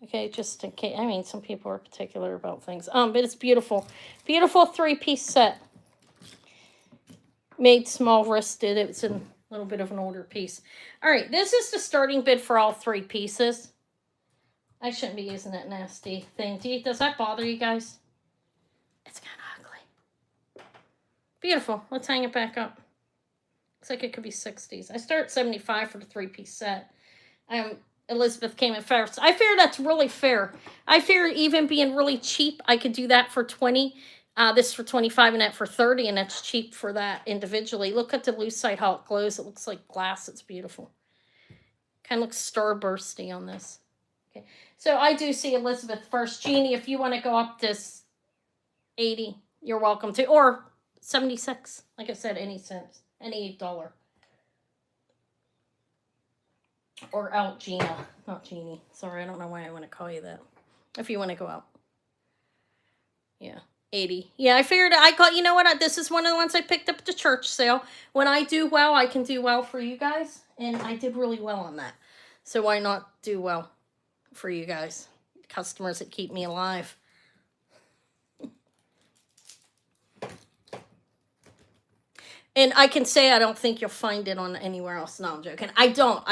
Okay, just in case. I mean, some people are particular about things. But it's beautiful. Beautiful 3-piece set. Made small wristed. It's a little bit of an older piece. All right, this is the starting bid for all 3 pieces. I shouldn't be using that nasty thing. Does that bother you guys? It's kind of ugly. Beautiful. Let's hang it back up. Looks like it could be 60s. I start at 75 for the 3-piece set. Elizabeth came in first. I fear that's really fair. I fear even being really cheap, I could do that for 20. This for 25 and that for 30, and that's cheap for that individually. Look at the lucite, how it glows. It looks like glass. It's beautiful. Kind of looks starbursty on this. Okay, so I do see Elizabeth first. Jeannie, if you want to go up this 80, you're welcome to. Or 76. Like I said, any cents. Any $1. Or out Gina. Not Jeannie. Sorry, I don't know why I want to call you that. If you want to go out. Yeah. 80. Yeah, I figured you know what? This is one of the ones I picked up at the church sale. When I do well, I can do well for you guys. And I did really well on that. So why not do well for you guys? Customers that keep me alive. And I can say I don't think you'll find it on anywhere else. No, I'm joking. I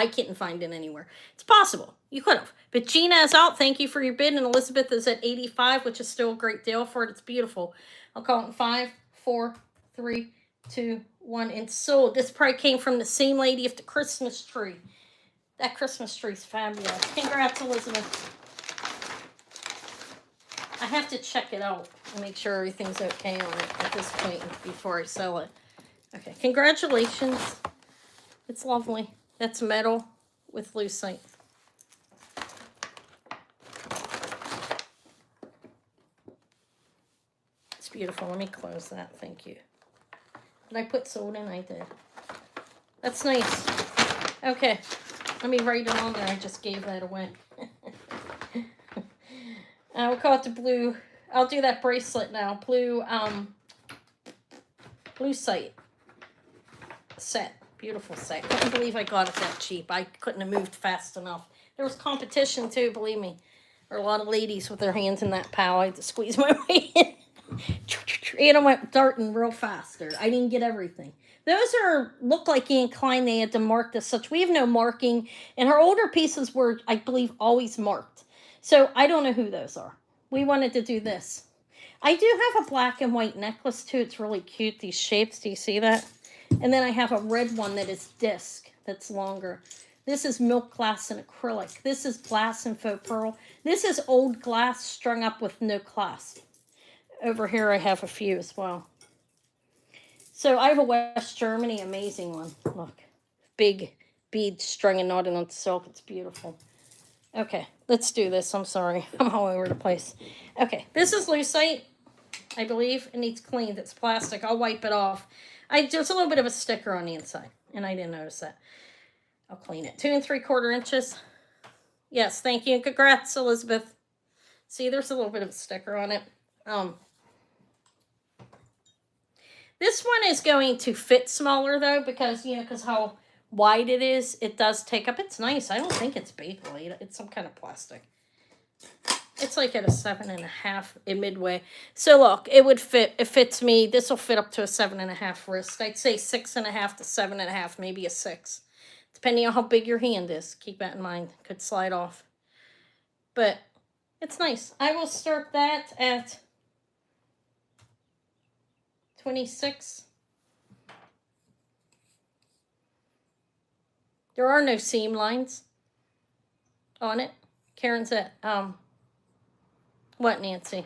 couldn't find it anywhere. It's possible. You could have. But Gina is out. Thank you for your bid. And Elizabeth is at 85, which is still a great deal for it. It's beautiful. I'll call it in 5, 4, 3, 2, 1. And sold. This probably came from the same lady of the Christmas tree. That Christmas tree is fabulous. Congrats, Elizabeth. I have to check it out and make sure everything's okay on it at this point before I sell it. Okay, congratulations. It's lovely. That's metal with lucite. It's beautiful. Let me close that. Thank you. Did I put sold in? I did. That's nice. Okay. Let me write it on there. I just gave that away. We'll call it the blue. I'll do that bracelet now. Blue, lucite set. Beautiful set. Couldn't believe I got it that cheap. I couldn't have moved fast enough. There was competition too, believe me. There were a lot of ladies with their hands in that pile. I had to squeeze my way in. And I went darting real faster. I didn't get everything. Those look like Anne Klein. They had to mark this such. We have no marking. And her older pieces were, I believe, always marked. So I don't know who those are. We wanted to do this. I do have a black and white necklace too. It's really cute. These shapes. Do you see that? And then I have a red one that is disc. That's longer. This is milk glass and acrylic. This is glass and faux pearl. This is old glass strung up with no clasp. Over here I have a few as well. So I have a West Germany amazing one. Look. Big beads strung and knotted on silk. It's beautiful. Okay, let's do this. I'm sorry. I'm all over the place. Okay, this is lucite, I believe. It needs cleaned. It's plastic. I'll wipe it off. There's a little bit of a sticker on the inside, and I didn't notice that. I'll clean it. 2 3/4 inches. Yes, thank you. Congrats, Elizabeth. See, there's a little bit of a sticker on it. This one is going to fit smaller, though, because, because how wide it is, it does take up. It's nice. I don't think it's Bakelite. It's some kind of plastic. It's like at a 7.5 in midway. So look, it would fit. It fits me. This will fit up to a 7.5 wrist. I'd say 6.5 to 7.5, maybe a 6, depending on how big your hand is. Keep that in mind. Could slide off, but it's nice. I will start that at 26. There are no seam lines on it. Karen's at what, Nancy?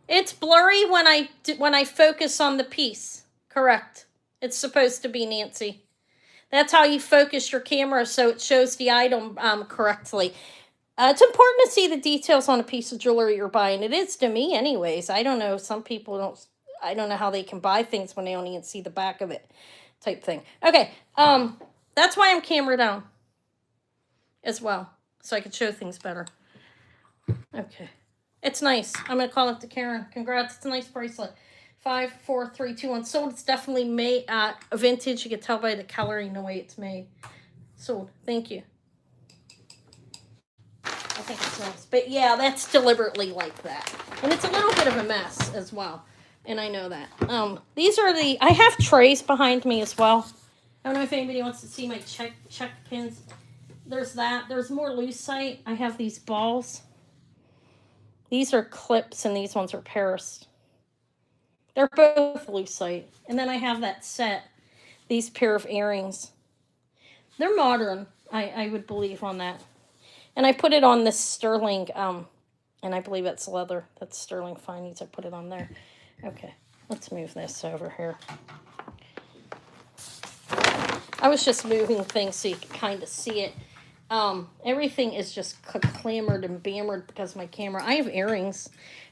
It's blurry when I focus on the piece. Correct. It's supposed to be, Nancy. That's how you focus your camera so it shows the item correctly. It's important to see the details on a piece of jewelry you're buying. It is to me anyways. I don't know. Some people don't. I don't know how they can buy things when they only can see the back of it type thing. Okay. That's why I'm camera down as well, so I can show things better. Okay. It's nice. I'm going to call it to Karen. Congrats. It's a nice bracelet. 5, 4, 3, 2, 1. Sold. It's definitely made a vintage. You can tell by the coloring the way it's made. Sold. Thank you. I think it's nice. But yeah, that's deliberately like that. And it's a little bit of a mess as well. And I know that. These are I have trays behind me as well. I don't know if anybody wants to see my check pins. There's that. There's more lucite. I have these balls. These are clips and these ones are Paris. They're both lucite. And then I have that set. These pair of earrings. They're modern, I would believe on that. And I put it on this sterling, and I believe it's leather. That's sterling findings. I put it on there. Okay, let's move this over here. I was just moving things so you could kind of see it. Everything is just clamoured and bammered because of my camera. I have earrings,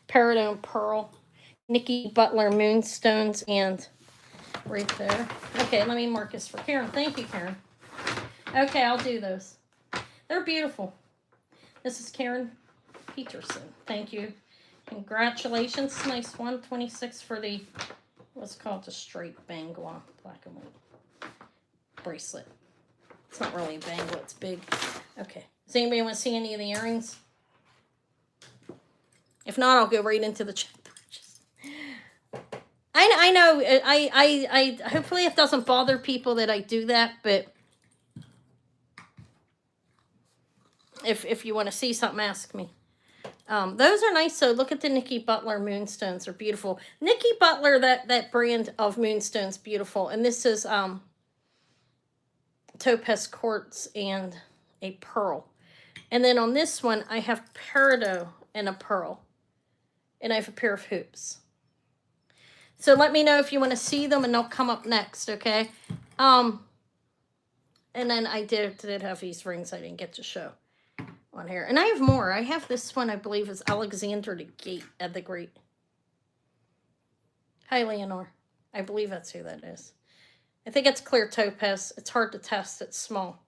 Peridot Pearl, Nikki Butler Moonstones, and right there. Okay, let me mark this for Karen. Thank you, Karen. Okay, I'll do those. They're beautiful. This is Karen Peterson. Thank you. Congratulations. Nice one. 26 for the, what's called the straight bangle, black and white bracelet. It's not really a bangle, it's big. Okay. Does anybody want to see any of the earrings? If not, I'll go right into the check purchase. I know. I hopefully it doesn't bother people that I do that, but if you want to see something, ask me. Those are nice. So look at the Nikki Butler Moonstones. They're beautiful. Nikki Butler, that brand of moonstones, beautiful. And this is topaz quartz and a pearl. And then on this one, I have Peridot and a pearl. And I have a pair of hoops. So let me know if you want to see them, and they'll come up next, okay? And then I did have these rings I didn't get to show on here. And I have more. I have this one, I believe, is Alexander the Great. Hi, Leonore. I believe that's who that is. I think it's clear topaz. It's hard to test. It's small.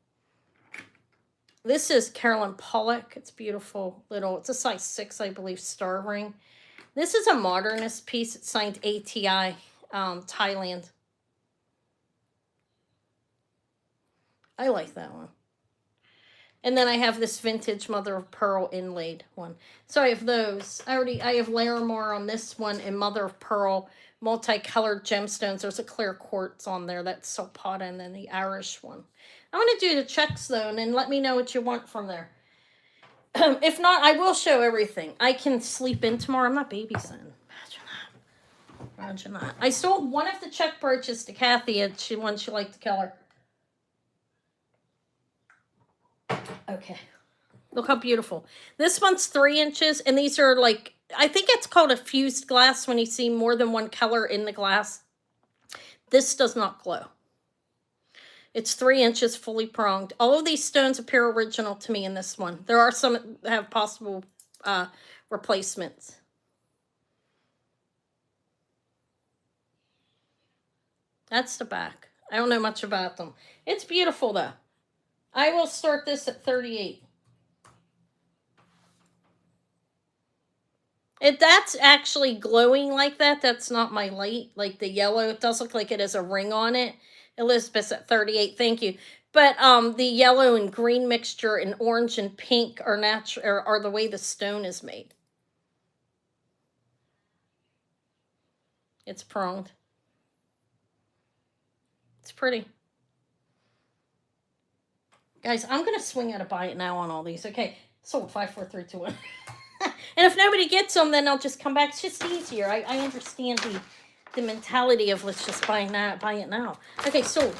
This is Carolyn Pollock. It's beautiful little. It's a size 6, I believe, star ring. This is a modernist piece. It's signed ATI, Thailand. I like that one. And then I have this vintage mother of pearl inlaid one. So I have those. I have Larimore on this one and mother of pearl multicolored gemstones. There's a clear quartz on there. That's Sopata, and then the Irish one. I'm going to do the checks though, and then let me know what you want from there. If not, I will show everything. I can sleep in tomorrow. I'm not babysitting. Imagine that. I sold one of the check brooches to Kathy, and she liked the color. Okay. Look how beautiful. This one's 3 inches, and these are like, I think it's called a fused glass when you see more than one color in the glass. This does not glow. It's 3 inches, fully pronged. All of these stones appear original to me in this one. There are some that have possible replacements. That's the back. I don't know much about them. It's beautiful though. I will start this at 38. If that's actually glowing like that, that's not my light. Like the yellow, it does look like it has a ring on it. Elizabeth's at 38, thank you. But the yellow and green mixture and orange and pink are natural, are the way the stone is made. It's pronged. It's pretty. Guys, I'm going to swing out a buy it now on all these. Okay, sold 5, 4, 3, 2, 1. And if nobody gets them, then I'll just come back. It's just easier. I understand the mentality of let's just buy it now. Okay, sold.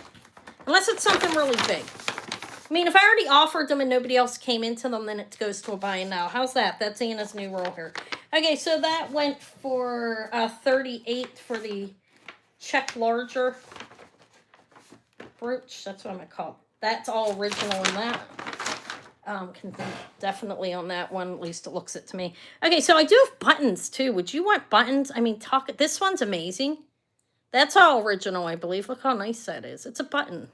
Unless it's something really big. I mean, if I already offered them and nobody else came into them, then it goes to a buy now. How's that? That's Anna's new roll here. Okay, so that went for 38 for the check larger brooch. That's what I'm going to call it. That's all original in that. Definitely on that one, at least it looks it to me. Okay, so I do have buttons too. Would you want buttons? I mean, this one's amazing. That's all original, I believe. Look how nice that is. It's a button.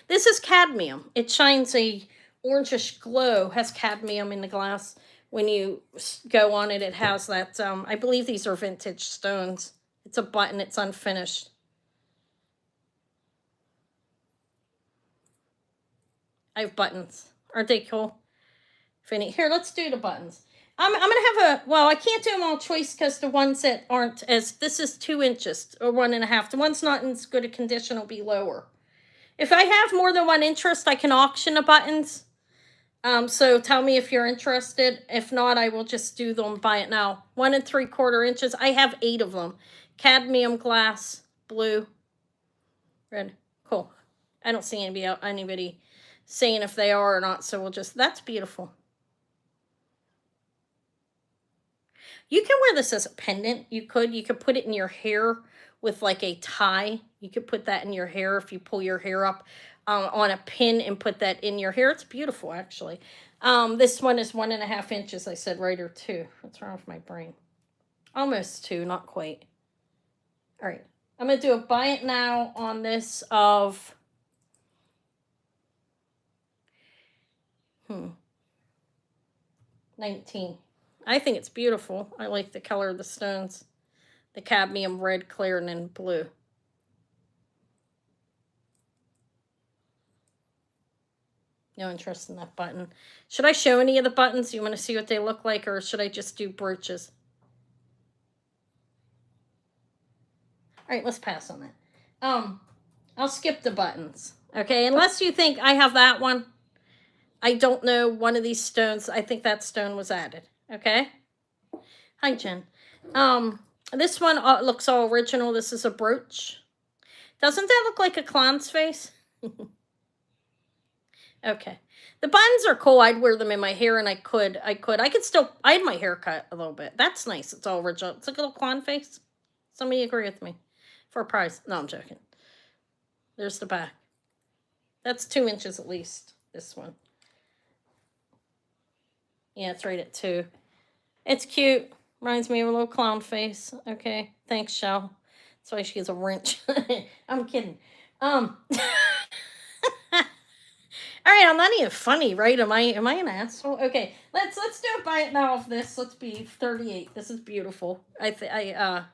This is cadmium. It shines a orangish glow, has cadmium in the glass. When you go on it, it has that, I believe these are vintage stones. It's a button, it's unfinished. I have buttons. Aren't they cool? Here, let's do the buttons. I'm going to have well, I can't do them all choice because the ones that aren't this is 2 inches or 1.5. The one's not in as good a condition will be lower. If I have more than one interest, I can auction the buttons. So tell me if you're interested. If not, I will just do them, buy it now. 1 3/4 inches. I have 8 of them. Cadmium glass, blue, red. Cool. I don't see anybody saying if they are or not, so we'll just, that's beautiful. You can wear this as a pendant. You could put it in your hair with like a tie. You could put that in your hair if you pull your hair up on a pin and put that in your hair. It's beautiful, actually. This one is 1.5 inches, I said, right, or 2. What's wrong with my brain? Almost 2, not quite. All right. I'm going to do a buy it now on this of... 19. I think it's beautiful. I like the color of the stones. The cadmium red, clear, and then blue. No interest in that button. Should I show any of the buttons? You want to see what they look like, or should I just do brooches? All right, let's pass on that. I'll skip the buttons. Okay, unless you think I have that one. I don't know one of these stones. I think that stone was added. Okay. Hi, Jen. This one looks all original. This is a brooch. Doesn't that look like a clown's face? Okay. The buttons are cool. I'd wear them in my hair, and I could still, I had my hair cut a little bit. That's nice. It's all original. It's like a little clown face. Somebody agree with me for a prize. No, I'm joking. There's the back. That's 2 inches at least, this one. Yeah, it's right at 2. It's cute. Reminds me of a little clown face. Okay. Thanks, Shell. That's why she has a wrench. I'm kidding. All right, I'm not even funny, right? Am I an asshole? Okay, let's do a buy it now of this. Let's be 38. This is beautiful. The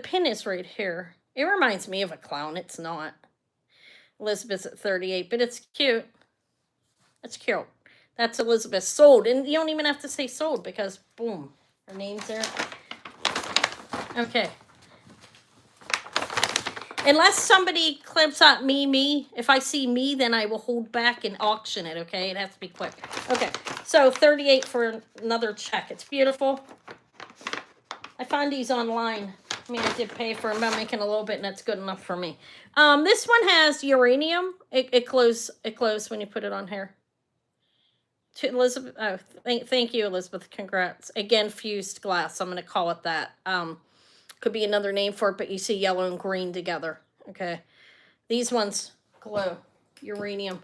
pin is right here. It reminds me of a clown. It's not. Elizabeth's at 38, but it's cute. It's cute. That's Elizabeth sold, and you don't even have to say sold because boom, her name's there. Okay. Unless somebody clips out me, if I see me, then I will hold back and auction it, okay? It has to be quick. Okay, so 38 for another check. It's beautiful. I found these online. I mean, I did pay for them. I'm making a little bit, and that's good enough for me. This one has uranium. It glows when you put it on here. To Elizabeth, oh, thank you, Elizabeth. Congrats. Again, fused glass. I'm going to call it that. Could be another name for it, but you see yellow and green together. Okay. These ones glow. Uranium.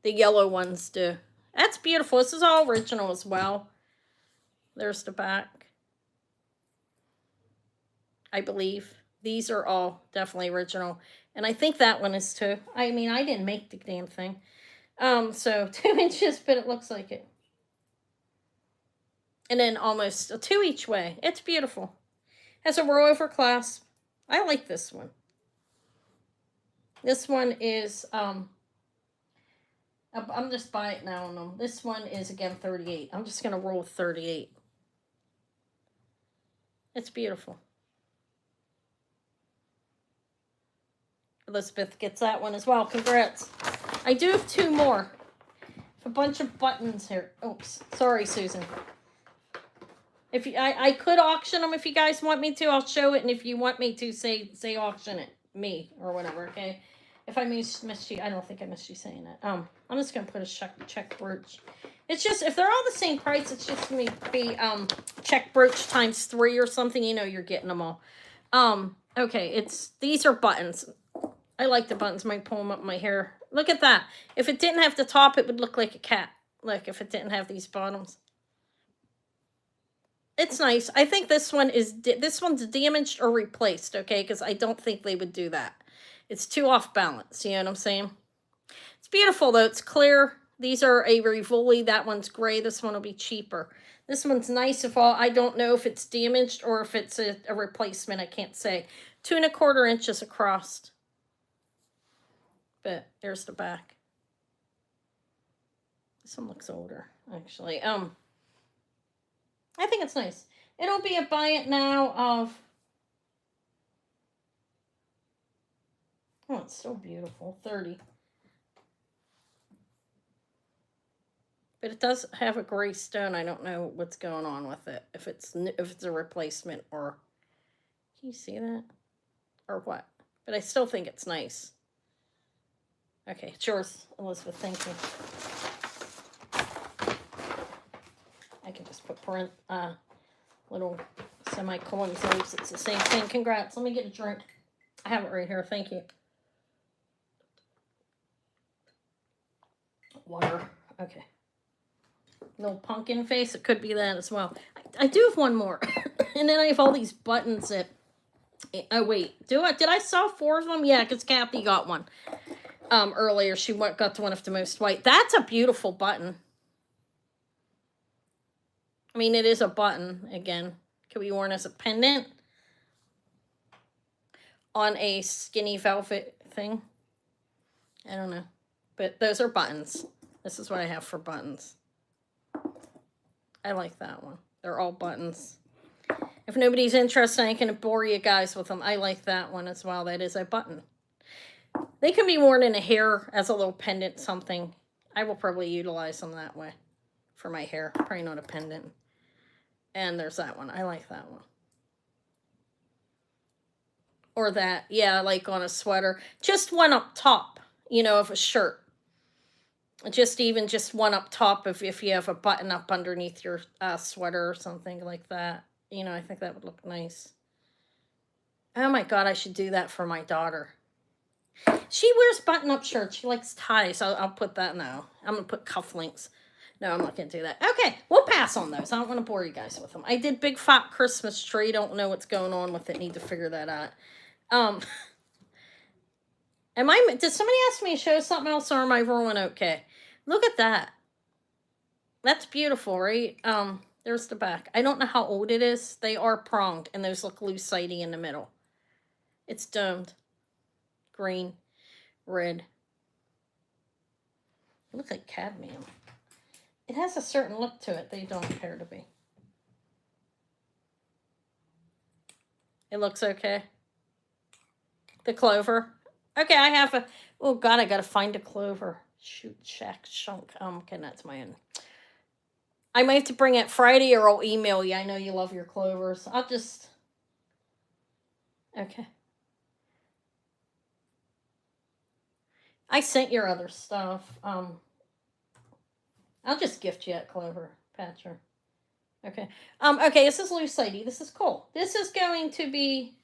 The yellow ones do. That's beautiful. This is all original as well. There's the back. I believe. These are all definitely original. And I think that one is too. I mean, I didn't make the damn thing. So 2 inches, but it looks like it. And then almost a 2 each way. It's beautiful. Has a roll over clasp. I like this one. This one is, I'm just buying it now on them. This one is, again, 38. I'm just going to roll 38. It's beautiful. Elizabeth gets that one as well. Congrats. I do have 2 more. A bunch of buttons here. Oops. Sorry, Susan. If you, I could auction them if you guys want me to. I'll show it, and if you want me to, say auction it, me or whatever. Okay. If I missed you, I don't think I missed you saying that. I'm just gonna put a check brooch. It's just if they're all the same price, it's just gonna be check brooch times 3 or something. You know, you're getting them all. Okay. These are buttons. I like the buttons. Might pull them up my hair. Look at that. If it didn't have the top, it would look like a cat. Like if it didn't have these bottoms. It's nice. I think this one's damaged or replaced, okay? Because I don't think they would do that. It's too off balance, you know what I'm saying? It's beautiful, though. It's clear. These are a Rivoli. That one's gray. This one will be cheaper. This one's nice. I don't know if it's damaged or if it's a replacement. I can't say. 2 1/4 inches across. But there's the back. This one looks older, actually. I think it's nice. It'll be a buy it now of... Oh, it's so beautiful. 30. But it does have a gray stone. I don't know what's going on with it. If it's a replacement or... Can you see that? Or what? But I still think it's nice. Okay, it's yours, Elizabeth. Thank you. I can just put little semicolons. It's the same thing. Congrats. Let me get a drink. I have it right here. Thank you. Water. Okay. Little pumpkin face. It could be that as well. I do have one more. And then I have all these buttons that... Oh, wait. Did I sell 4 of them? Yeah, because Kathy got one. Earlier. She got one of the most white. That's a beautiful button. I mean, it is a button, again. Could be worn as a pendant on a skinny velvet thing. I don't know. But those are buttons. This is what I have for buttons. I like that one. They're all buttons. If nobody's interested, I can bore you guys with them. I like that one as well. That is a button. They can be worn in a hair as a little pendant something. I will probably utilize them that way for my hair. Probably not a pendant. And there's that one. I like that one. Or that, yeah, like on a sweater. Just one up top, of a shirt. Just one up top if you have a button up underneath your sweater or something like that. I think that would look nice. Oh my God, I should do that for my daughter. She wears button up shirts. She likes ties. I'll put that now. I'm going to put cufflinks. No, I'm not going to do that. Okay, we'll pass on those. I don't want to bore you guys with them. I did big fat Christmas tree. Don't know what's going on with it. Need to figure that out. Did somebody ask me to show something else, or am I rolling okay? Look at that. That's beautiful, right? There's the back. I don't know how old it is. They are pronged, and those look lucite in the middle. It's domed. Green, red. It looks like cadmium. It has a certain look to it. They don't appear to be. It looks okay. The clover. Okay, I have a... Oh, God, I got to find a clover. Shoot, shack, shunk. Okay, that's my own. I might have to bring it Friday, or I'll email you. I know you love your clovers. I'll just... Okay. I sent your other stuff. I'll just gift you that clover patcher. Okay. Okay, this is lucite. This is cool. This is going to be...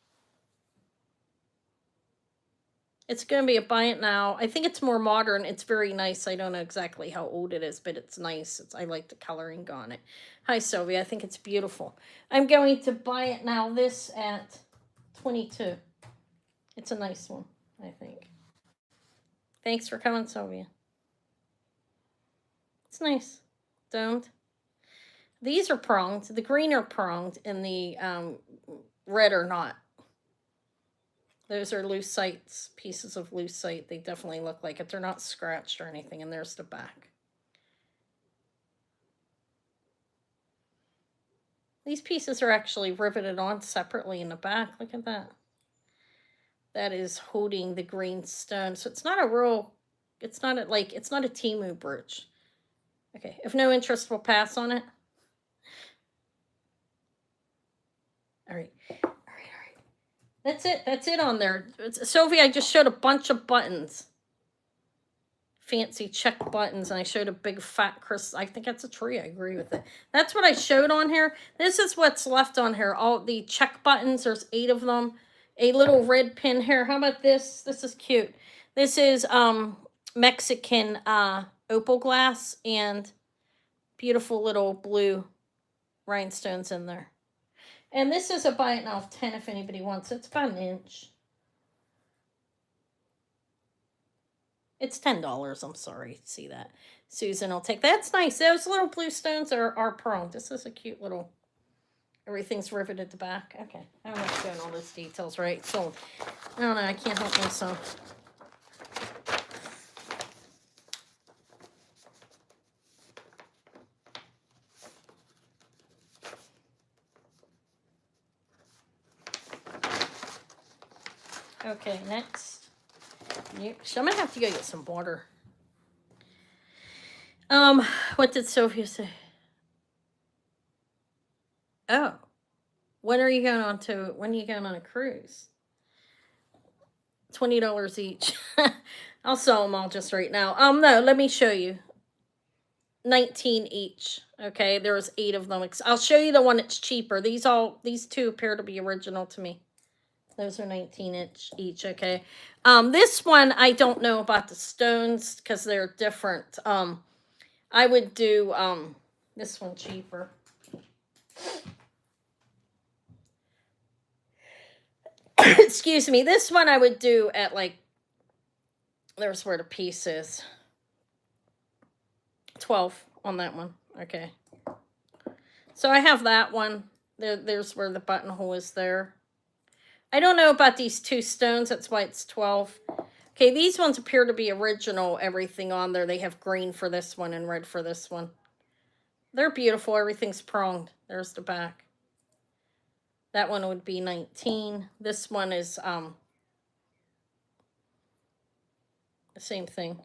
It's going to be a buy it now. I think it's more modern. It's very nice. I don't know exactly how old it is, but it's nice. I like the coloring on it. Hi, Sylvia. I think it's beautiful. I'm going to buy it now. This at $22. It's a nice one, I think. Thanks for coming, Sylvia. It's nice. Domed. These are pronged. The green are pronged, and the red are not. Those are lucite, pieces of lucite. They definitely look like it. They're not scratched or anything. And there's the back. These pieces are actually riveted on separately in the back. Look at that. That is holding the green stone. So it's not a real, it's not a Temu brooch. Okay, if no interest, we'll pass on it. All right. That's it. That's it on there. Sophie, I just showed a bunch of buttons. Fancy check buttons. And I showed a big fat I think that's a tree. I agree with it. That's what I showed on here. This is what's left on here. All the check buttons. There's 8 of them. A little red pin here. How about this? This is cute. This is Mexican opal glass and beautiful little blue rhinestones in there. And this is a buy it now of 10 if anybody wants it. It's about 1 inch. It's $10. I'm sorry. See that. Susan will take that. That's nice. Those little blue stones are pronged. This is a cute little... Everything's riveted at the back. Okay. I don't have to go in all those details, right? So, I don't know. I can't help myself. Okay, next. So I'm gonna have to go get some water. What did Sophia say? Oh, when are you going on a cruise? $20 each. I'll sell them all just right now. No, let me show you. 19 each. Okay, there's 8 of them. I'll show you the one that's cheaper. These 2 appear to be original to me. Those are 19 each, okay? This one, I don't know about the stones because they're different. I would do this one cheaper. Excuse me. This one I would do at there's where the piece is. 12 on that one. Okay. So I have that one. There's where the buttonhole is there. I don't know about these 2 stones. That's why it's 12. Okay, these ones appear to be original, everything on there. They have green for this one and red for this one. They're beautiful. Everything's pronged. There's the back. That one would be 19. This one is the same thing.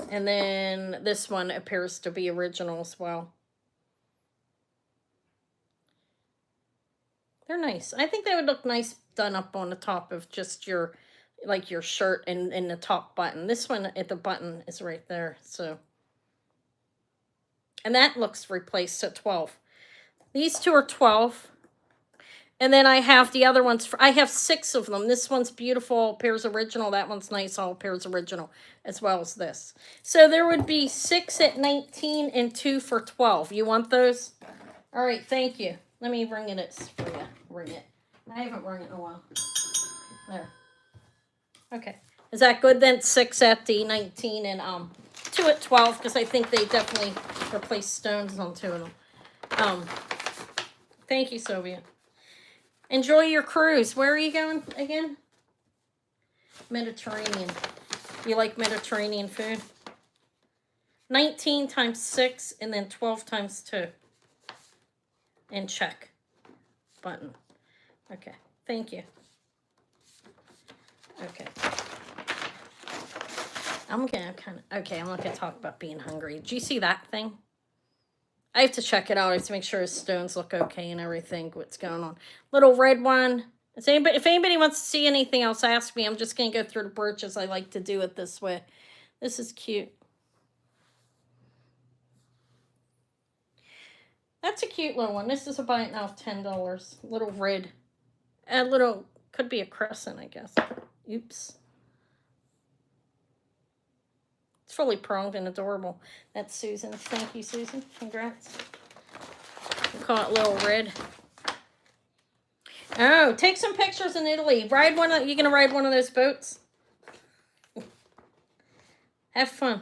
And then this one appears to be original as well. They're nice. I think they would look nice done up on the top of just your, like your shirt and the top button. This one at the button is right there. So, and that looks replaced at 12. These two are 12. And then I have the other ones. I have 6 of them. This one's beautiful, all pairs original. That one's nice, all pairs original, as well as this. So there would be 6 at 19 and 2 for 12. You want those? All right, thank you. Let me ring it for you. Ring it. I haven't rung it in a while. There. Okay. Is that good then? 6 at the 19 and 2 at 12, because I think they definitely replace stones on 2 of them. Thank you, Sylvia. Enjoy your cruise. Where are you going again? Mediterranean. You like Mediterranean food? 19 times 6 and then 12 times 2. And check. Button. Okay. Thank you. Okay. I'm gonna I'm not gonna talk about being hungry. Did you see that thing? I have to check it out. I have to make sure his stones look okay and everything. What's going on? Little red one. If anybody wants to see anything else, ask me. I'm just going to go through the birches. I like to do it this way. This is cute. That's a cute little one. This is a buy it now of $10. Little red. A little, could be a crescent, I guess. Oops. It's fully pronged and adorable. That's Susan. Thank you, Susan. Congrats. We call it Little Red. Oh, take some pictures in Italy. Ride one of, you gonna ride one of those boats? Have fun.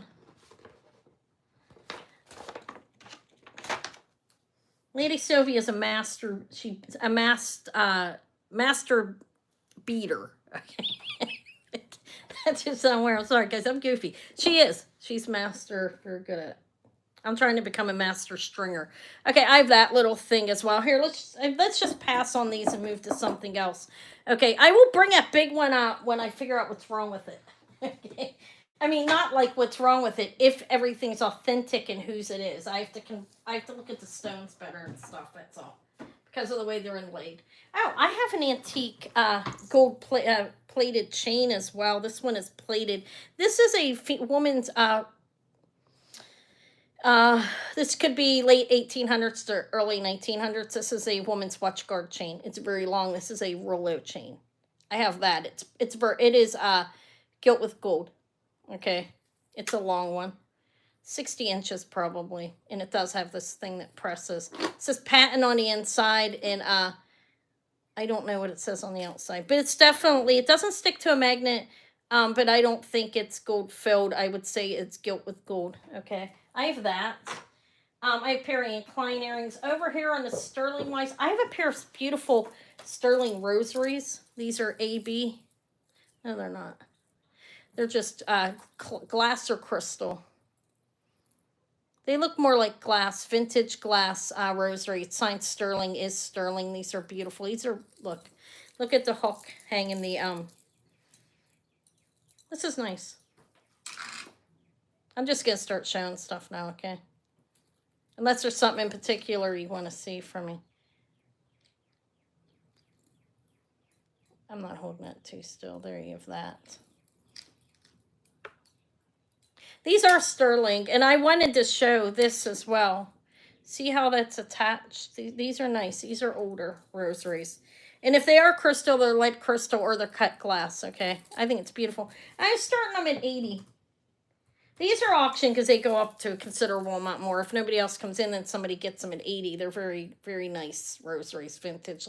Lady Sylvia is a master. She's a master beater. Okay. That just somewhere. I'm sorry, guys. I'm goofy. She is. She's master. Very good at it. I'm trying to become a master stringer. Okay, I have that little thing as well. Here, let's just pass on these and move to something else. Okay, I will bring a big one out when I figure out what's wrong with it. Okay. I mean, not like what's wrong with it. If everything's authentic and whose it is, I have to look at the stones better and stuff. That's all, because of the way they're inlaid. Oh, I have an antique gold plated chain as well. This one is plated. This is a woman's. This could be late 1800s to early 1900s. This is a woman's watch guard chain. It's very long. This is a Rollo chain. I have that. It is gilt with gold. Okay, it's a long one, 60 inches probably, and it does have this thing that presses. It says patent on the inside, and I don't know what it says on the outside, but it's definitely, it doesn't stick to a magnet, but I don't think it's gold filled. I would say it's gilt with gold. Okay, I have that. I have a pair of Klein earrings. Over here on the sterling wise, I have a pair of beautiful sterling rosaries. These are AB. No, they're not. They're just glass or crystal. They look more like glass, vintage glass rosary. It's signed sterling, is sterling. These are beautiful. These are, look at the hook hanging the, this is nice. I'm just going to start showing stuff now, okay? Unless there's something in particular you want to see from me. I'm not holding it too still. There you have that. These are sterling, and I wanted to show this as well. See how that's attached? These are nice. These are older rosaries. And if they are crystal, they're lead crystal or they're cut glass, okay? I think it's beautiful. I'm starting them at 80. These are auction because they go up to a considerable amount more. If nobody else comes in, then somebody gets them at 80. They're very, very nice rosaries, vintage